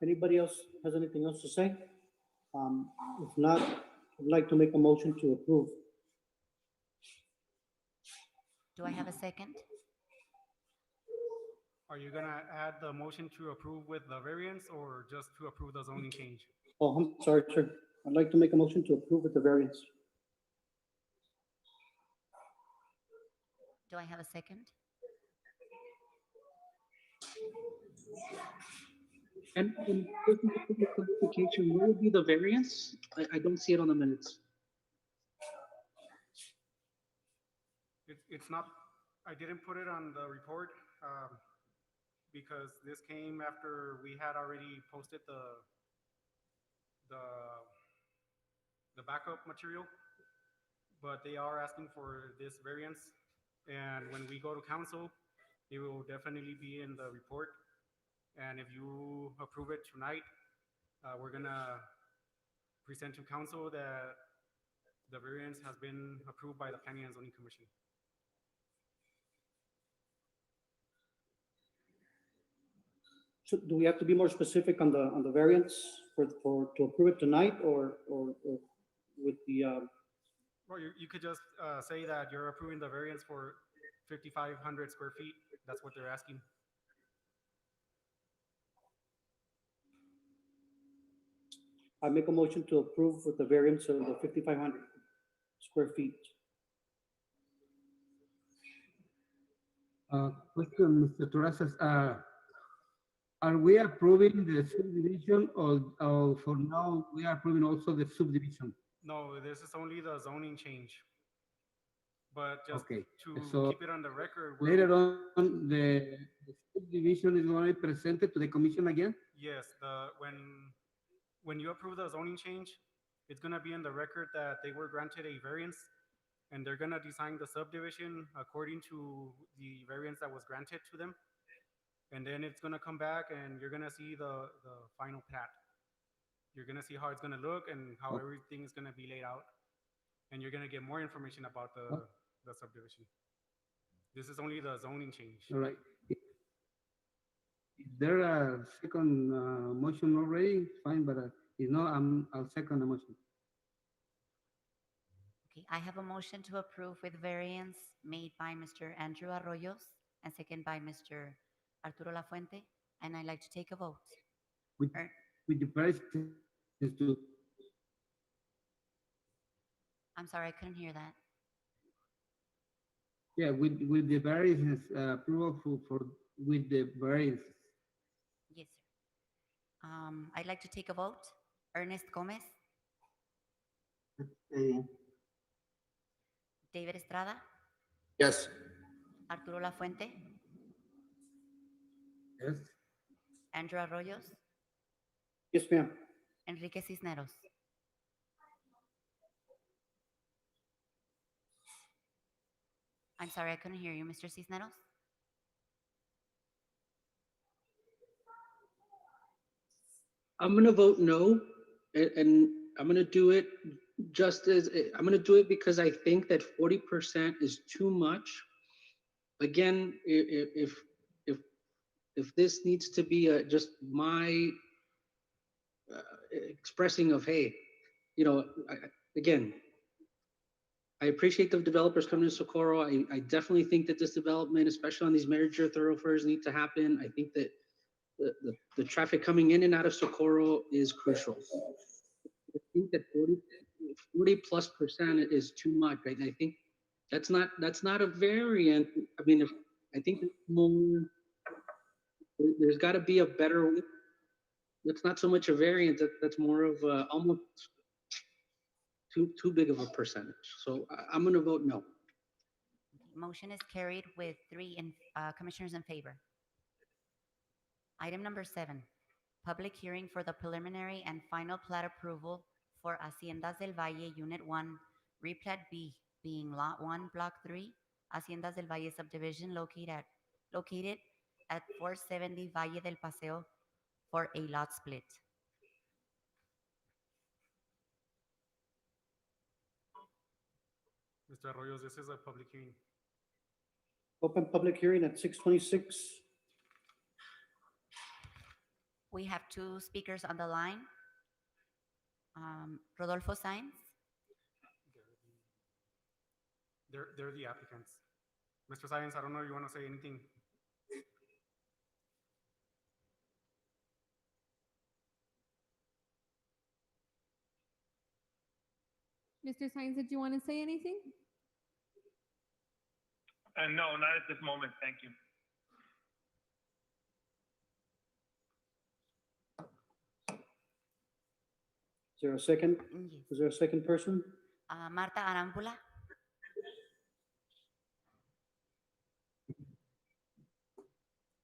Anybody else has anything else to say? If not, I'd like to make a motion to approve. Do I have a second? Are you gonna add the motion to approve with the variance or just to approve the zoning change? Oh, I'm sorry, sir. I'd like to make a motion to approve with the variance. Do I have a second? And just a clarification, what would be the variance? I don't see it on the minutes. It's not, I didn't put it on the report because this came after we had already posted the backup material, but they are asking for this variance. And when we go to council, it will definitely be in the report. And if you approve it tonight, we're gonna present to council that the variance has been approved by the Planning and Zoning Commission. So do we have to be more specific on the variance to approve it tonight or with the, Well, you could just say that you're approving the variance for 5,500 square feet. That's what they're asking. I make a motion to approve with the variance of the 5,500 square feet. Question, Mr. Terrazas, are we approving the subdivision or for now we are approving also the subdivision? No, this is only the zoning change. But just Okay, to so keep it on the record. later on, the subdivision is going to be presented to the commission again? Yes, when you approve the zoning change, it's gonna be in the record that they were granted a variance and they're gonna design the subdivision according to the variance that was granted to them. And then it's gonna come back and you're gonna see the final plat. You're gonna see how it's gonna look and how Okay. everything is gonna be laid out. And you're gonna get more information about Oh. the subdivision. This is only the zoning change. All right. Is there a second motion already? Fine, but if not, I'll second the motion. Okay, I have a motion to approve with variance made by Mr. Andrew Arroyos and second by Mr. Arturo Lafuente, and I'd like to take a vote. With, Er- with the price is to, I'm sorry, I couldn't hear that. yeah, with the variance approval with the variance. Yes, sir. I'd like to take a vote. Ernest Gomez, David Estrada, Yes. Arturo Lafuente, Yes. Andrew Arroyos, Yes, ma'am. Enrique Cisneros. I'm sorry, I couldn't hear you, Mr. Cisneros. I'm gonna vote no, and I'm gonna do it I'm gonna do it because I think that 40% is too much. Again, if this needs to be just my expressing of, hey, you know, again, I appreciate the developers coming to Socorro. I definitely think that this development, especially on these major thoroughfares, need to happen. I think that the traffic coming in and out of Socorro is crucial. I think that 40+% is too much, right? And I think that's not a variant. I mean, I think it's more, there's got to be a better. That's not so much a variant. That's more of almost too big of a percentage. So I'm going to vote no. Motion is carried with commissioners in favor. Item number 7, public hearing for the preliminary and final plat approval for Haciendas del Valle Unit 1, Replat B, being Lot 1, Block 3, Haciendas del Valle subdivision located at 470 Valle del Paseo for a lot split. Mr. Arroyos, this is a public hearing. Open public hearing at 6:26. We have 2 speakers on the line. Rodolfo Sainz, They're the applicants. Mr. Science, I don't know if you want to say anything. Mr. Science, did you want to say anything? No, not at this moment, thank you. Is there a second? yes. Is there a second person? Marta Arambula,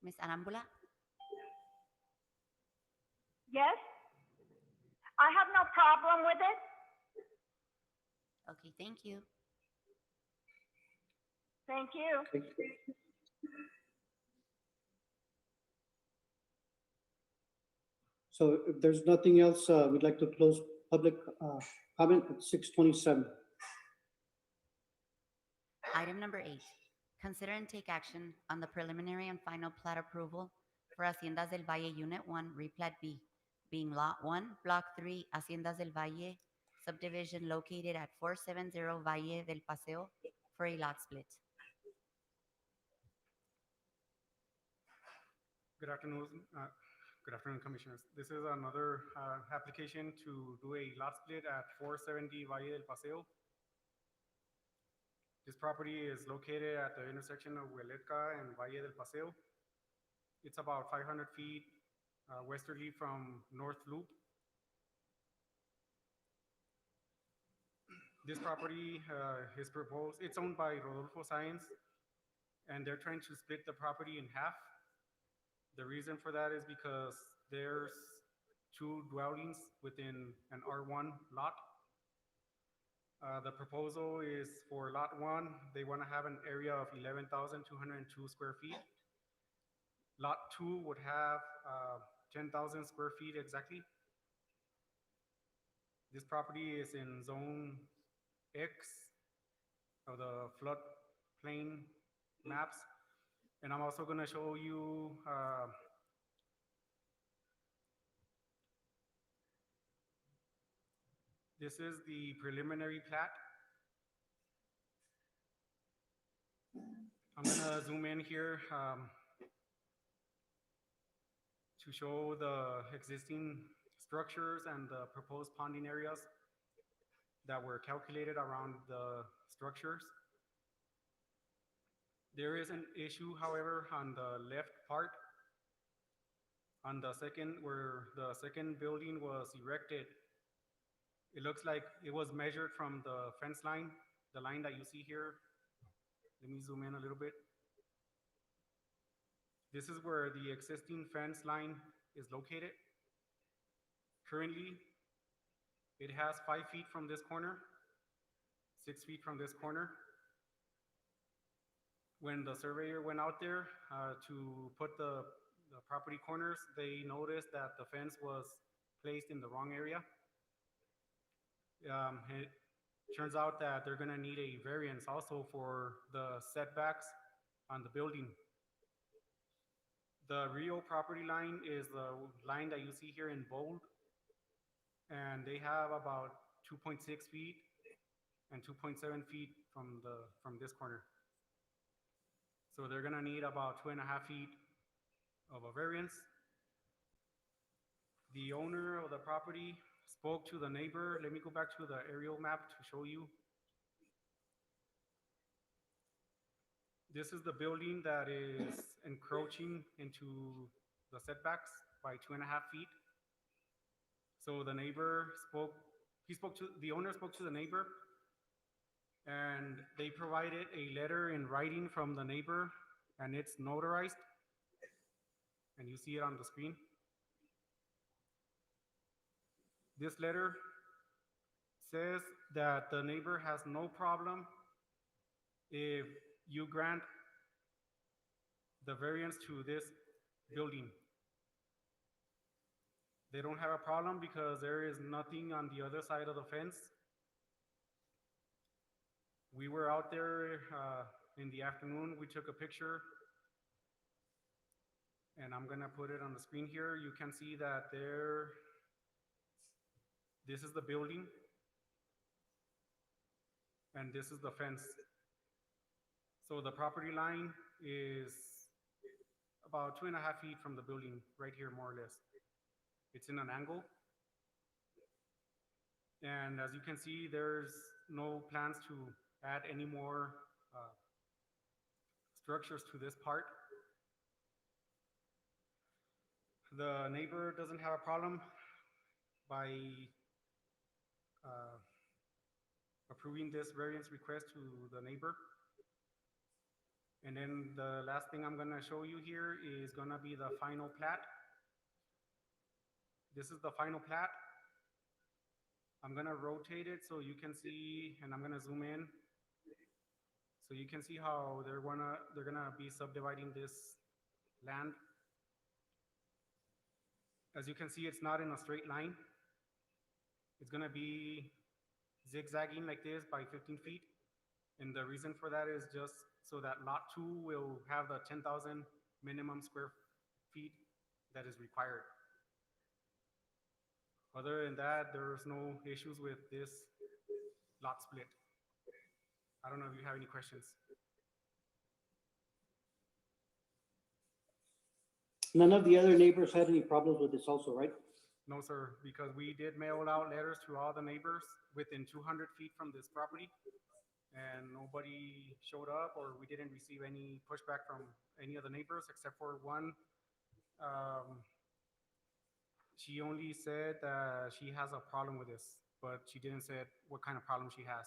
Miss Arambula, Yes? I have no problem with it. okay, thank you. Thank you. Okay. So if there's nothing else, we'd like to close public comment at 6:27. Item number 8, consider and take action on the preliminary and final plat approval for Haciendas del Valle Unit 1, Replat B, being Lot 1, Block 3, Haciendas del Valle subdivision located at 470 Valle del Paseo for a lot split. Good afternoon, Commissioners. This is another application to do a lot split at 470 Valle del Paseo. This property is located at the intersection of Hueletka and Valle del Paseo. It's about 500 feet westerly from North Loop. This property is proposed, it's owned by Rodolfo Science, and they're trying to split the property in half. The reason for that is because there's 2 dwellings within an R1 lot. The proposal is for lot 1, they want to have an area of 11,202 square feet. Lot 2 would have 10,000 square feet exactly. This property is in Zone X of the floodplain maps. And I'm also going to show you this is the preliminary plat. I'm going to zoom in here to show the existing structures and the proposed ponding areas that were calculated around the structures. There is an issue, however, on the left part. On the second, where the second building was erected, it looks like it was measured from the fence line, the line that you see here. Let me zoom in a little bit. This is where the existing fence line is located. Currently, it has 5 feet from this corner, 6 feet from this corner. When the surveyor went out there to put the property corners, they noticed that the fence was placed in the wrong area. It turns out that they're gonna need a variance also for the setbacks on the building. The real property line is the line that you see here in bold, and they have about 2.6 feet and 2.7 feet from this corner. So they're gonna need about 2.5 feet of a variance. The owner of the property spoke to the neighbor. Let me go back to the aerial map to show you. This is the building that is encroaching into the setbacks by 2.5 feet. So the neighbor the owner spoke to the neighbor, and they provided a letter in writing from the neighbor, and it's notarized, and you see it on the screen. This letter says that the neighbor has no problem if you grant the variance to this building. They don't have a problem because there is nothing on the other side of the fence. We were out there in the afternoon. We took a picture, and I'm gonna put it on the screen here. You can see that this is the building, and this is the fence. So the property line is about 2.5 feet from the building, right here, more or less. It's in an angle. And as you can see, there's no plans to add any more structures to this part. The neighbor doesn't have a problem by approving this variance request to the neighbor. And then the last thing I'm gonna show you here is gonna be the final plat. This is the final plat. I'm gonna rotate it so you can see, and I'm gonna zoom in. So you can see how they're gonna be subdividing this land. As you can see, it's not in a straight line. It's gonna be zigzagging like this by 15 feet. And the reason for that is just so that lot 2 will have the 10,000 minimum square feet that is required. Other than that, there's no issues with this lot split. I don't know if you have any questions. None of the other neighbors had any problems with this also, right? No, sir, because we did mail out letters to all the neighbors within 200 feet from this property, and nobody showed up, or we didn't receive any pushback from any of the neighbors except for one. She only said that she has a problem with this, but she didn't say what kind of problem she has.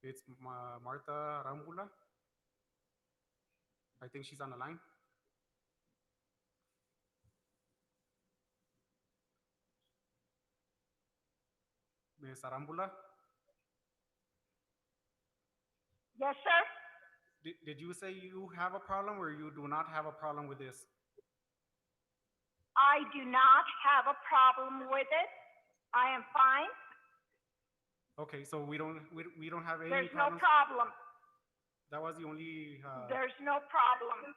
It's Martha Arambula. I think she's on the line. Ms. Arambula? Yes, sir. Did you say you have a problem or you do not have a problem with this? I do not have a problem with it. I am fine. Okay, so we don't have any There's no problems? problem. That was the only, There's no problem.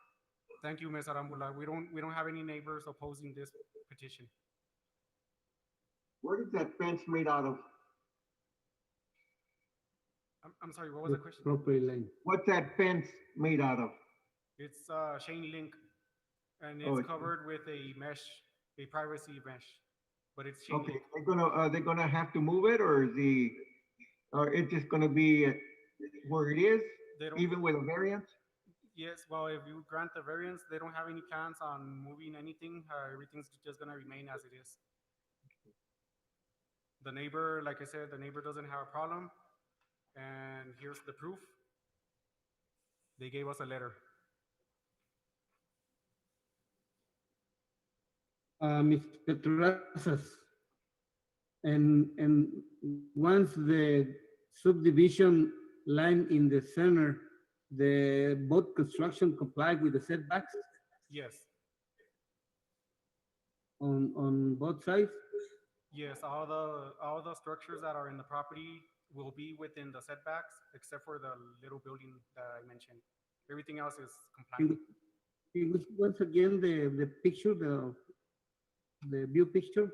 thank you, Ms. Arambula. We don't have any neighbors opposing this petition. What is that fence made out of? I'm sorry, what was the question? Property line. What's that fence made out of? It's chain link, and Oh, it's it's- covered with a mesh, a privacy mesh, but it's chain Okay, link. are they gonna have to move it, or or it's just gonna be where it is, They don't, even with a variance? yes, well, if you grant the variance, they don't have any plans on moving anything. Everything's just gonna remain as it is. The neighbor, like I said, the neighbor doesn't have a problem, and here's the proof. They gave us a letter. Mr. Terrazas. And once the subdivision line in the center, the both construction comply with the setbacks Yes, on both sides? yes, all the structures that are in the property will be within the setbacks, except for the little building that I mentioned. Everything else is compliant. Once again, the picture, the view picture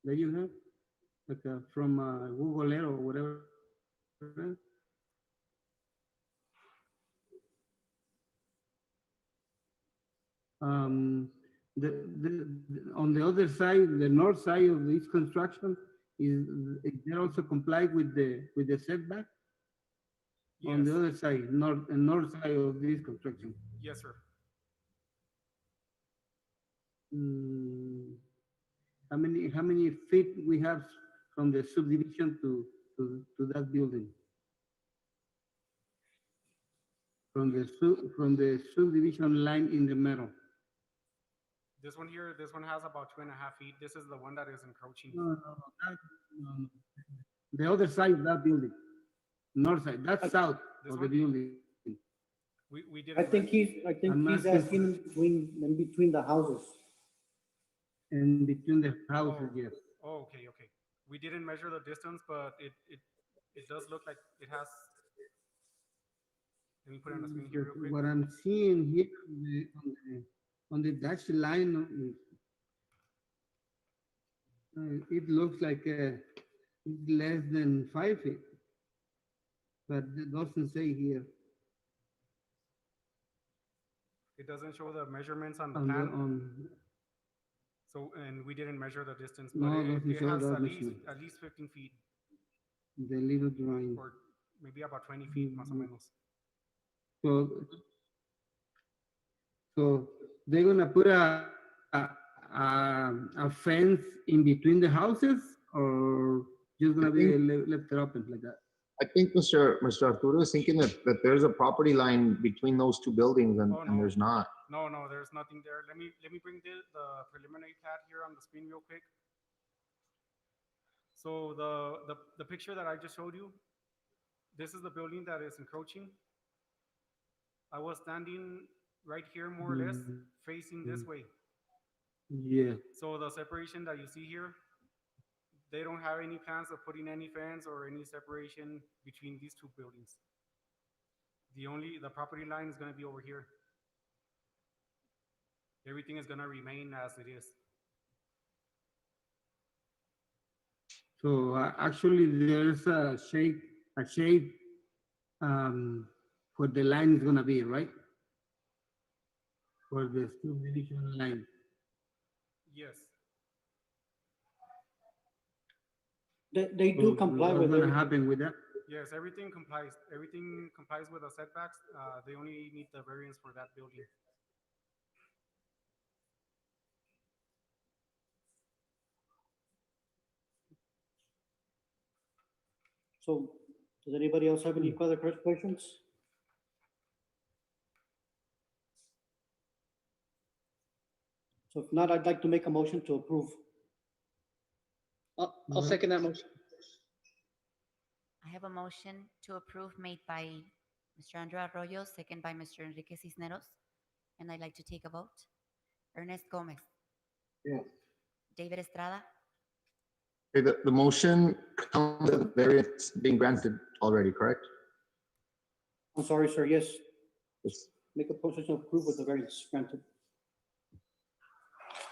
that you have, like from Google Earth or whatever. On the other side, the north side of this construction, is it also comply with the setback? On the Yes, other side, north side of this construction. yes, sir. Mm, how many feet we have from the subdivision to that building? From the subdivision line in the middle? This one here, this one has about 2.5 feet. This is the one that is encroaching. No, no. The other side of that building, north side, that's south This of the one? building. We did. I think he's I'm asking- asking in between the houses. In between the houses, Oh. yes. Oh, okay, okay. We didn't measure the distance, but it does look like it has. Let me put it on the screen here real quick. What I'm seeing here on the dashed line, it looks like it's less than 5 feet. But it doesn't say here It doesn't show the measurements on the on the, plan. So, and we didn't measure the distance, but No, it doesn't it show has that at least, measurement. at least 15 feet the little drawing. or maybe about 20 feet, más o Mhm. menos. So they're gonna put a fence in between the houses, or just gonna be left it open like that? I think Mr. Arturo is thinking that there's a property line between those two buildings and, Oh, and there's no. not. No, there's nothing there. Let me bring the preliminary plat here on the screen real quick. So the picture that I just showed you, this is the building that is encroaching. I was standing right here more or less, Mhm. facing this way. Yeah, So the separation that you see here, they don't have any plans of putting any fence or any separation between these two buildings. The property line is gonna be over here. Everything is gonna remain as it is. so actually there's a shade where the line is gonna be, right? For the subdivision line. Yes, They do So comply what's with gonna everything. happen with that? yes, everything complies. Everything complies with the setbacks. They only need the variance for that building. So does anybody else have any further questions? So if not, I'd like to make a motion to approve. I'll second that motion. I have a motion to approve made by Mr. Andrew Arroyo, second by Mr. Enrique Cisneros. And I'd like to take a vote. Ernest Gomez. Yes. David Estrada. Okay, the motion comes with the variance being granted already, correct? I'm sorry, sir, yes. Yes. Make a motion to approve with the variance granted.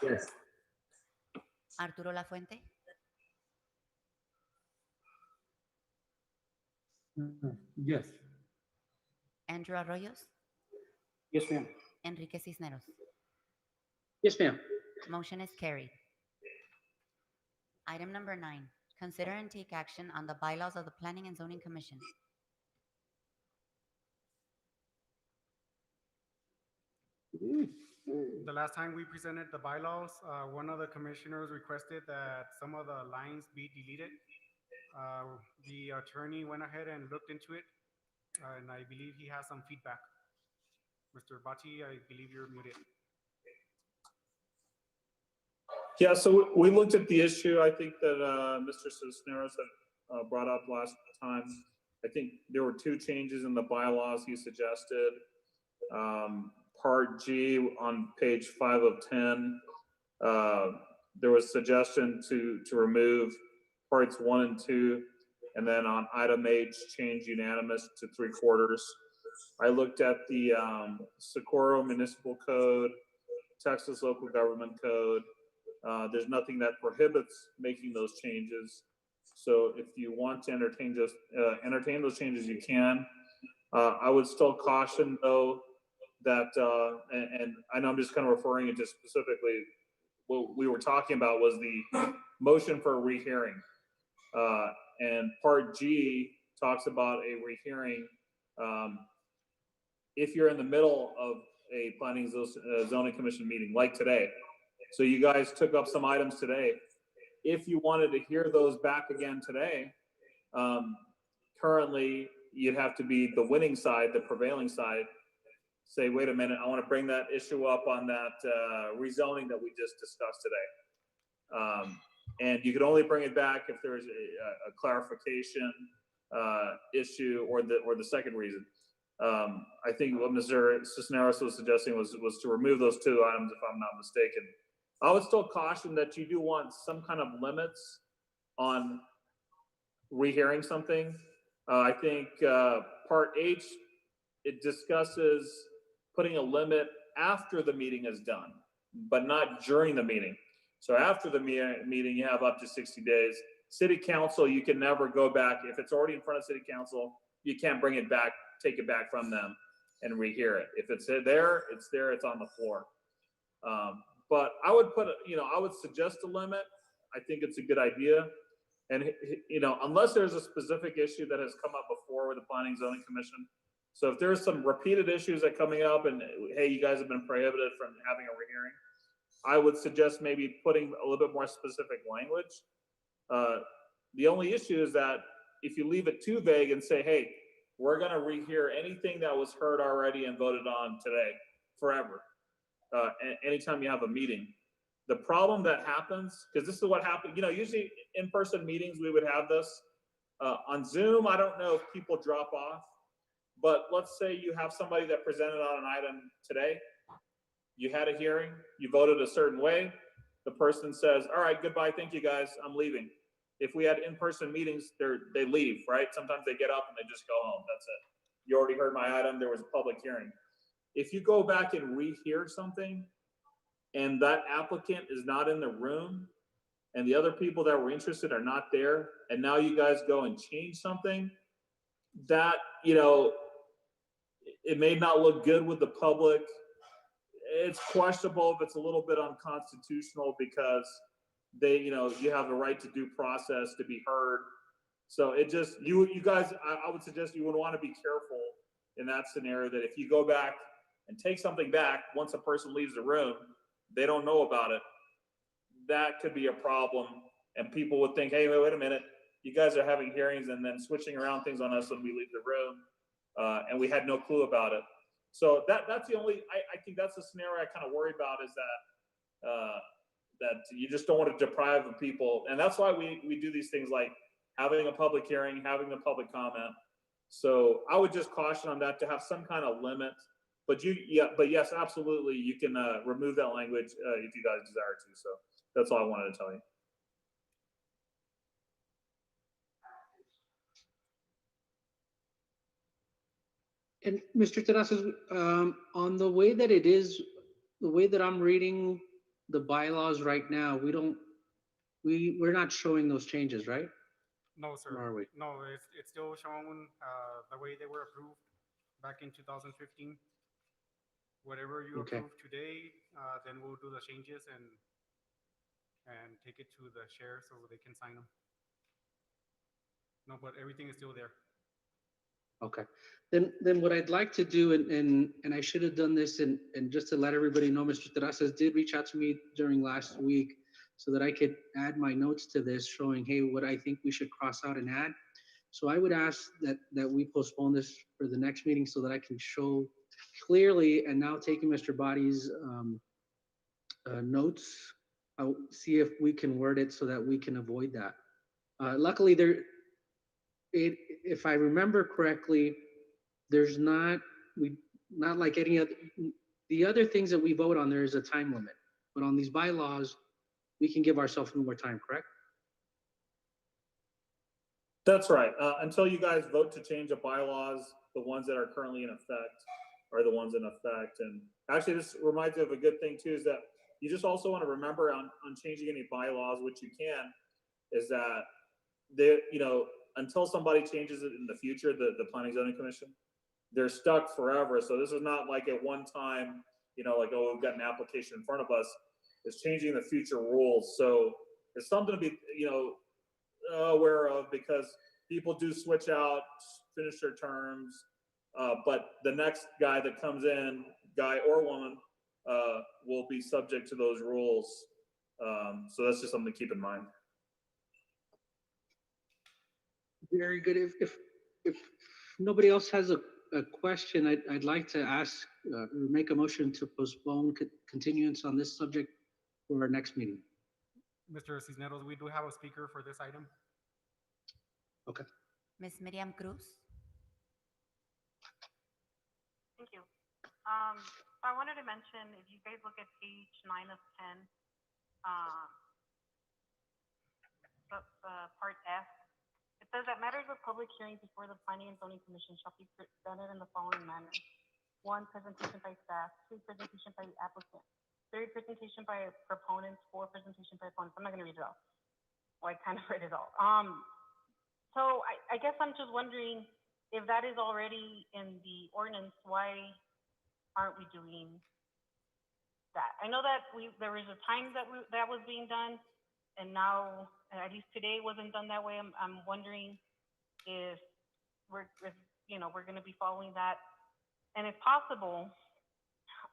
Yes. Arturo Lafuente. Yes. Andrew Arroyos. Yes, ma'am. Enrique Cisneros. Yes, ma'am. Motion is carried. Item number 9, consider and take action on the bylaws of the Planning and Zoning Commission. The last time we presented the bylaws, one of the commissioners requested that some of the lines be deleted. The attorney went ahead and looked into it, and I believe he has some feedback. Mr. Bati, I believe you're muted. Yeah, so we looked at the issue. I think that Mr. Cisneros had brought up last time. I think there were 2 changes in the bylaws he suggested. Part G on page 5 of 10, there was suggestion to remove parts 1 and 2, and then on item H, change unanimous to 3/4. I looked at the Socorro Municipal Code, Texas Local Government Code. There's nothing that prohibits making those changes. So if you want to entertain those changes, you can. I would still caution though that, and I know I'm just kind of referring it to specifically, what we were talking about was the motion for a rehearing. And part G talks about a rehearing if you're in the middle of a planning zoning commission meeting like today. So you guys took up some items today. If you wanted to hear those back again today, currently you'd have to be the winning side, the prevailing side, say, wait a minute, I want to bring that issue up on that rezoning that we just discussed today. And you could only bring it back if there's a clarification issue or the second reason. I think what Mr. Cisneros was suggesting was to remove those 2 items, if I'm not mistaken. I would still caution that you do want some kind of limits on rehearing something. I think part H, it discusses putting a limit after the meeting is done, but not during the meeting. So after the meeting, you have up to 60 days. City council, you can never go back. If it's already in front of city council, you can't bring it back, take it back from them and rehear it. If it's there, it's on the floor. But I would I would suggest a limit. I think it's a good idea. And, unless there's a specific issue that has come up before with the Planning Zoning Commission. So if there's some repeated issues that are coming up and, hey, you guys have been prohibited from having a rehearing, I would suggest maybe putting a little bit more specific language. The only issue is that if you leave it too vague and say, hey, we're going to rehear anything that was heard already and voted on today forever. Anytime you have a meeting, the problem that happens, because this is what happened, usually in-person meetings, we would have this. On Zoom, I don't know if people drop off, but let's say you have somebody that presented on an item today. You had a hearing, you voted a certain way. The person says, all right, goodbye, thank you guys, I'm leaving. If we had in-person meetings, they leave, right? Sometimes they get up and they just go home, that's it. You already heard my item, there was a public hearing. If you go back and rehear something and that applicant is not in the room and the other people that were interested are not there, and now you guys go and change something, that, it may not look good with the public. It's questionable if it's a little bit unconstitutional because you have the right to due process to be heard. So it just, you guys, I would suggest you would want to be careful in that scenario, that if you go back and take something back, once a person leaves the room, they don't know about it. That could be a problem. And people would think, hey, wait a minute, you guys are having hearings and then switching around things on us when we leave the room. And we had no clue about it. So that's the only, I think that's the scenario I kind of worry about, is that you just don't want to deprive the people. And that's why we do these things like having a public hearing, having the public comment, So I would just caution on that to have some kind of limit. But yes, absolutely, you can remove that language if you guys desire to. So that's all I wanted to tell you. And Mr. Terrazas, on the way that it is, the way that I'm reading the bylaws right now, we're not showing those changes, right? No, sir. Or are we? No, it's still shown the way they were approved back in 2015. Whatever you Okay. approve today, then we'll do the changes and take it to the chair so they can sign them. No, but everything is still there. Okay, then what I'd like to do, and I should have done this, and just to let everybody know, Mr. Terrazas did reach out to me during last week so that I could add my notes to this, showing, hey, what I think we should cross out and add. So I would ask that we postpone this for the next meeting so that I can show clearly, and now taking Mr. Body's notes, I'll see if we can word it so that we can avoid that. Luckily, if I remember correctly, there's not like any other, the other things that we vote on, there is a time limit. But on these bylaws, we can give ourselves more time, correct? That's right. Until you guys vote to change the bylaws, the ones that are currently in effect are the ones in effect. And actually, this reminds me of a good thing too, is that you just also want to remember on changing any bylaws, which you can, is that until somebody changes it in the future, the Planning Zoning Commission, they're stuck forever. So this is not like at one time, like, oh, we've got an application in front of us. It's changing the future rules. So it's something to be, aware of, because people do switch out, finish their terms, but the next guy that comes in, guy or woman, will be subject to those rules. So that's just something to keep in mind. Very good. If nobody else has a question, I'd like to ask, make a motion to postpone continuance on this subject for our next meeting. Mr. Cisneros, we do have a speaker for this item. Okay. Ms. Miriam Cruz. Thank you. I wanted to mention, if you guys look at page 9 of 10, part F, it says that matters of public hearing before the Planning and Zoning Commission shall be presented in the following manner. 1, presentation by staff. 2, presentation by the applicant. 3, presentation by proponents. 4, presentation by opponents. I'm not going to read it all. Well, I kind of read it all. So I guess I'm just wondering, if that is already in the ordinance, why aren't we doing that? I know that there was a time that was being done, and now, at least today, wasn't done that way. I'm wondering if we're going to be following that, and if possible,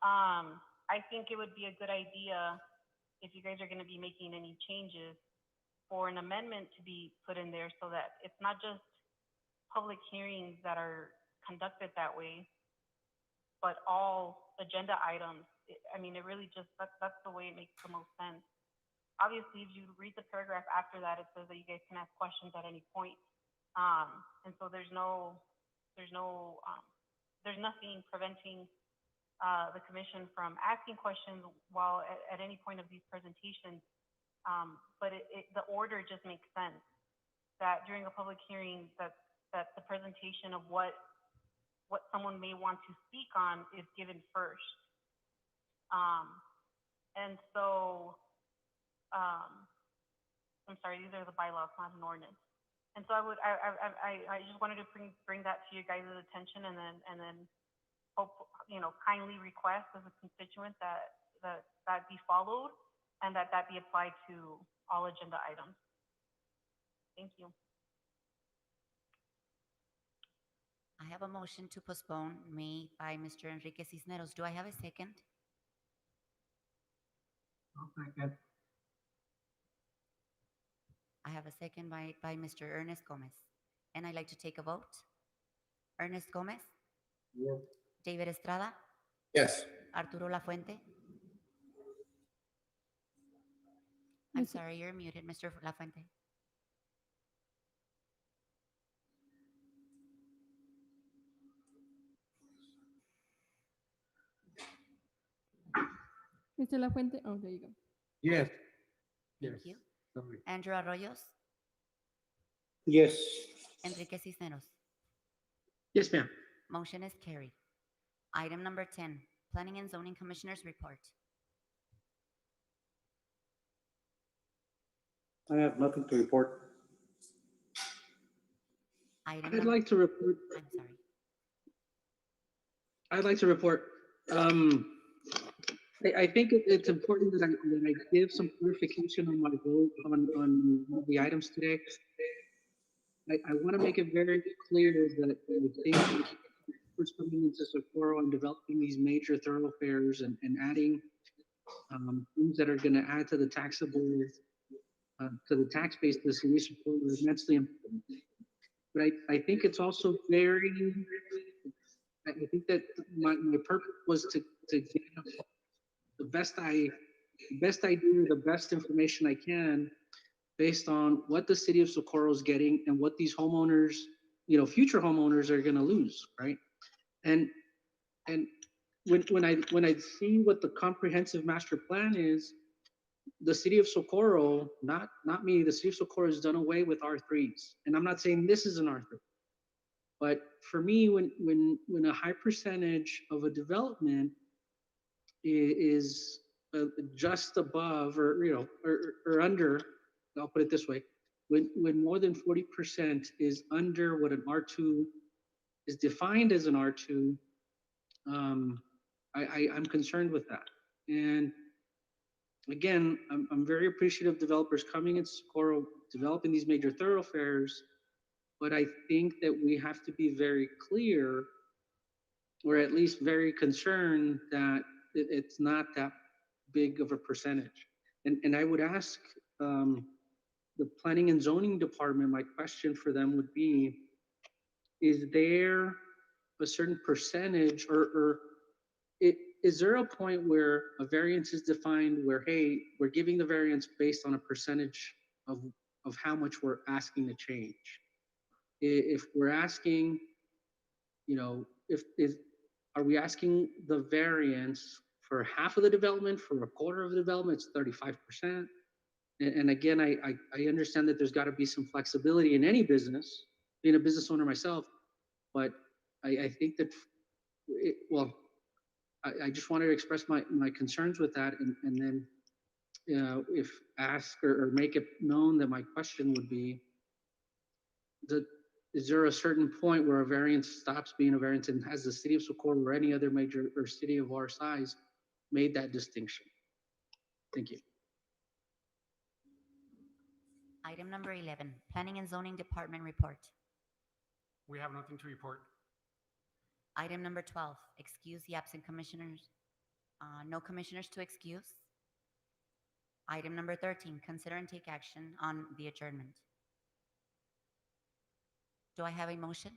I think it would be a good idea, if you guys are going to be making any changes, for an amendment to be put in there so that it's not just public hearings that are conducted that way, but all agenda items. I mean, it really just, that's the way it makes the most sense. Obviously, if you read the paragraph after that, it says that you guys can ask questions at any point. And so there's nothing preventing the commission from asking questions while at any point of these presentations. But the order just makes sense, that during a public hearing, that the presentation of what someone may want to speak on is given first. And so, I'm sorry, these are the bylaws, not an ordinance. And so I just wanted to bring that to your guys' attention, and then hope, kindly request as a constituent that be followed, and that be applied to all agenda items. Thank you. I have a motion to postpone made by Mr. Enrique Cisneros. Do I have a second? I'll second. I have a second by Mr. Ernest Gomez. And I'd like to take a vote. Ernest Gomez? Yes. David Estrada? Yes. Arturo Lafuente? I'm sorry, you're muted, Mr. Lafuente. Mr. La Fuente, oh, there you go. Yes. Thank you. Sorry. Andrew Arroyos, Yes. Enrique Cisneros. Yes, ma'am. Motion is carried. Item number 10, Planning and Zoning Commissioners Report. I have nothing to report. Item I'd number, like to report, I'm sorry. I'd like to report, I think it's important that I give some clarification on my vote on the items today. I want to make it very clear that I think first coming into Socorro and developing these major thoroughfares and adding things that are going to add to the taxable, to the tax base of the city of Socorro is immensely important. But I think it's also very, I think that my purpose was to get the best idea, the best information I can based on what the city of Socorro is getting and what these homeowners, future homeowners are going to lose, right? And when I see what the comprehensive master plan is, the city of Socorro, not me, the city of Socorro has done away with R3s. And I'm not saying this is an R3. But for me, when a high percentage of a development is just above or under, I'll put it this way, when more than 40% is under what an R2 is defined as an R2, I'm concerned with that. And again, I'm very appreciative of developers coming in Socorro, developing these major thoroughfares, but I think that we have to be very clear, or at least very concerned that it's not that big of a percentage. And I would ask the Planning and Zoning Department, my question for them would be, is there a certain percentage is there a point where a variance is defined where, hey, we're giving the variance based on a percentage of how much we're asking to change? If we're asking, are we asking the variance for half of the development, for a quarter of the development, it's 35%? And again, I understand that there's got to be some flexibility in any business, being a business owner myself, but I think that, I just wanted to express my concerns with that, and then, if ask or make it known that my question would be, is there a certain point where a variance stops being a variance, and has the city of Socorro or any other major or city of our size made that distinction? Thank you. Item number 11, Planning and Zoning Department Report. We have nothing to report. Item number 12, excuse the absent commissioners. No commissioners to excuse. Item number 13, consider and take action on the adjournment. Do I have a motion?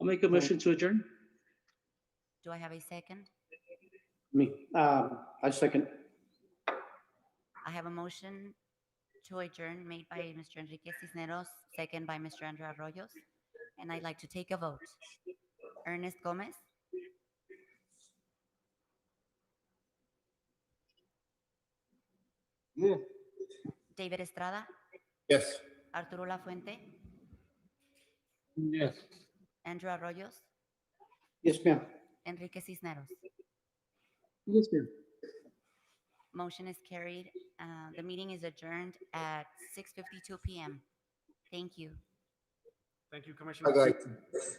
I'll make a motion to adjourn. Do I have a second? Me, I second. I have a motion to adjourn made by Mr. Enrique Cisneros, second by Mr. Andrew Arroyos, and I'd like to take a vote. Ernest Gomez? Yes. David Estrada? Yes. Arturo Lafuente? Yes. Andrew Arroyos? Yes, ma'am. Enrique Cisneros? Yes, ma'am. Motion is carried. The meeting is adjourned at 6:52 p.m. Thank you. Thank you, Commissioner. Bye, guys.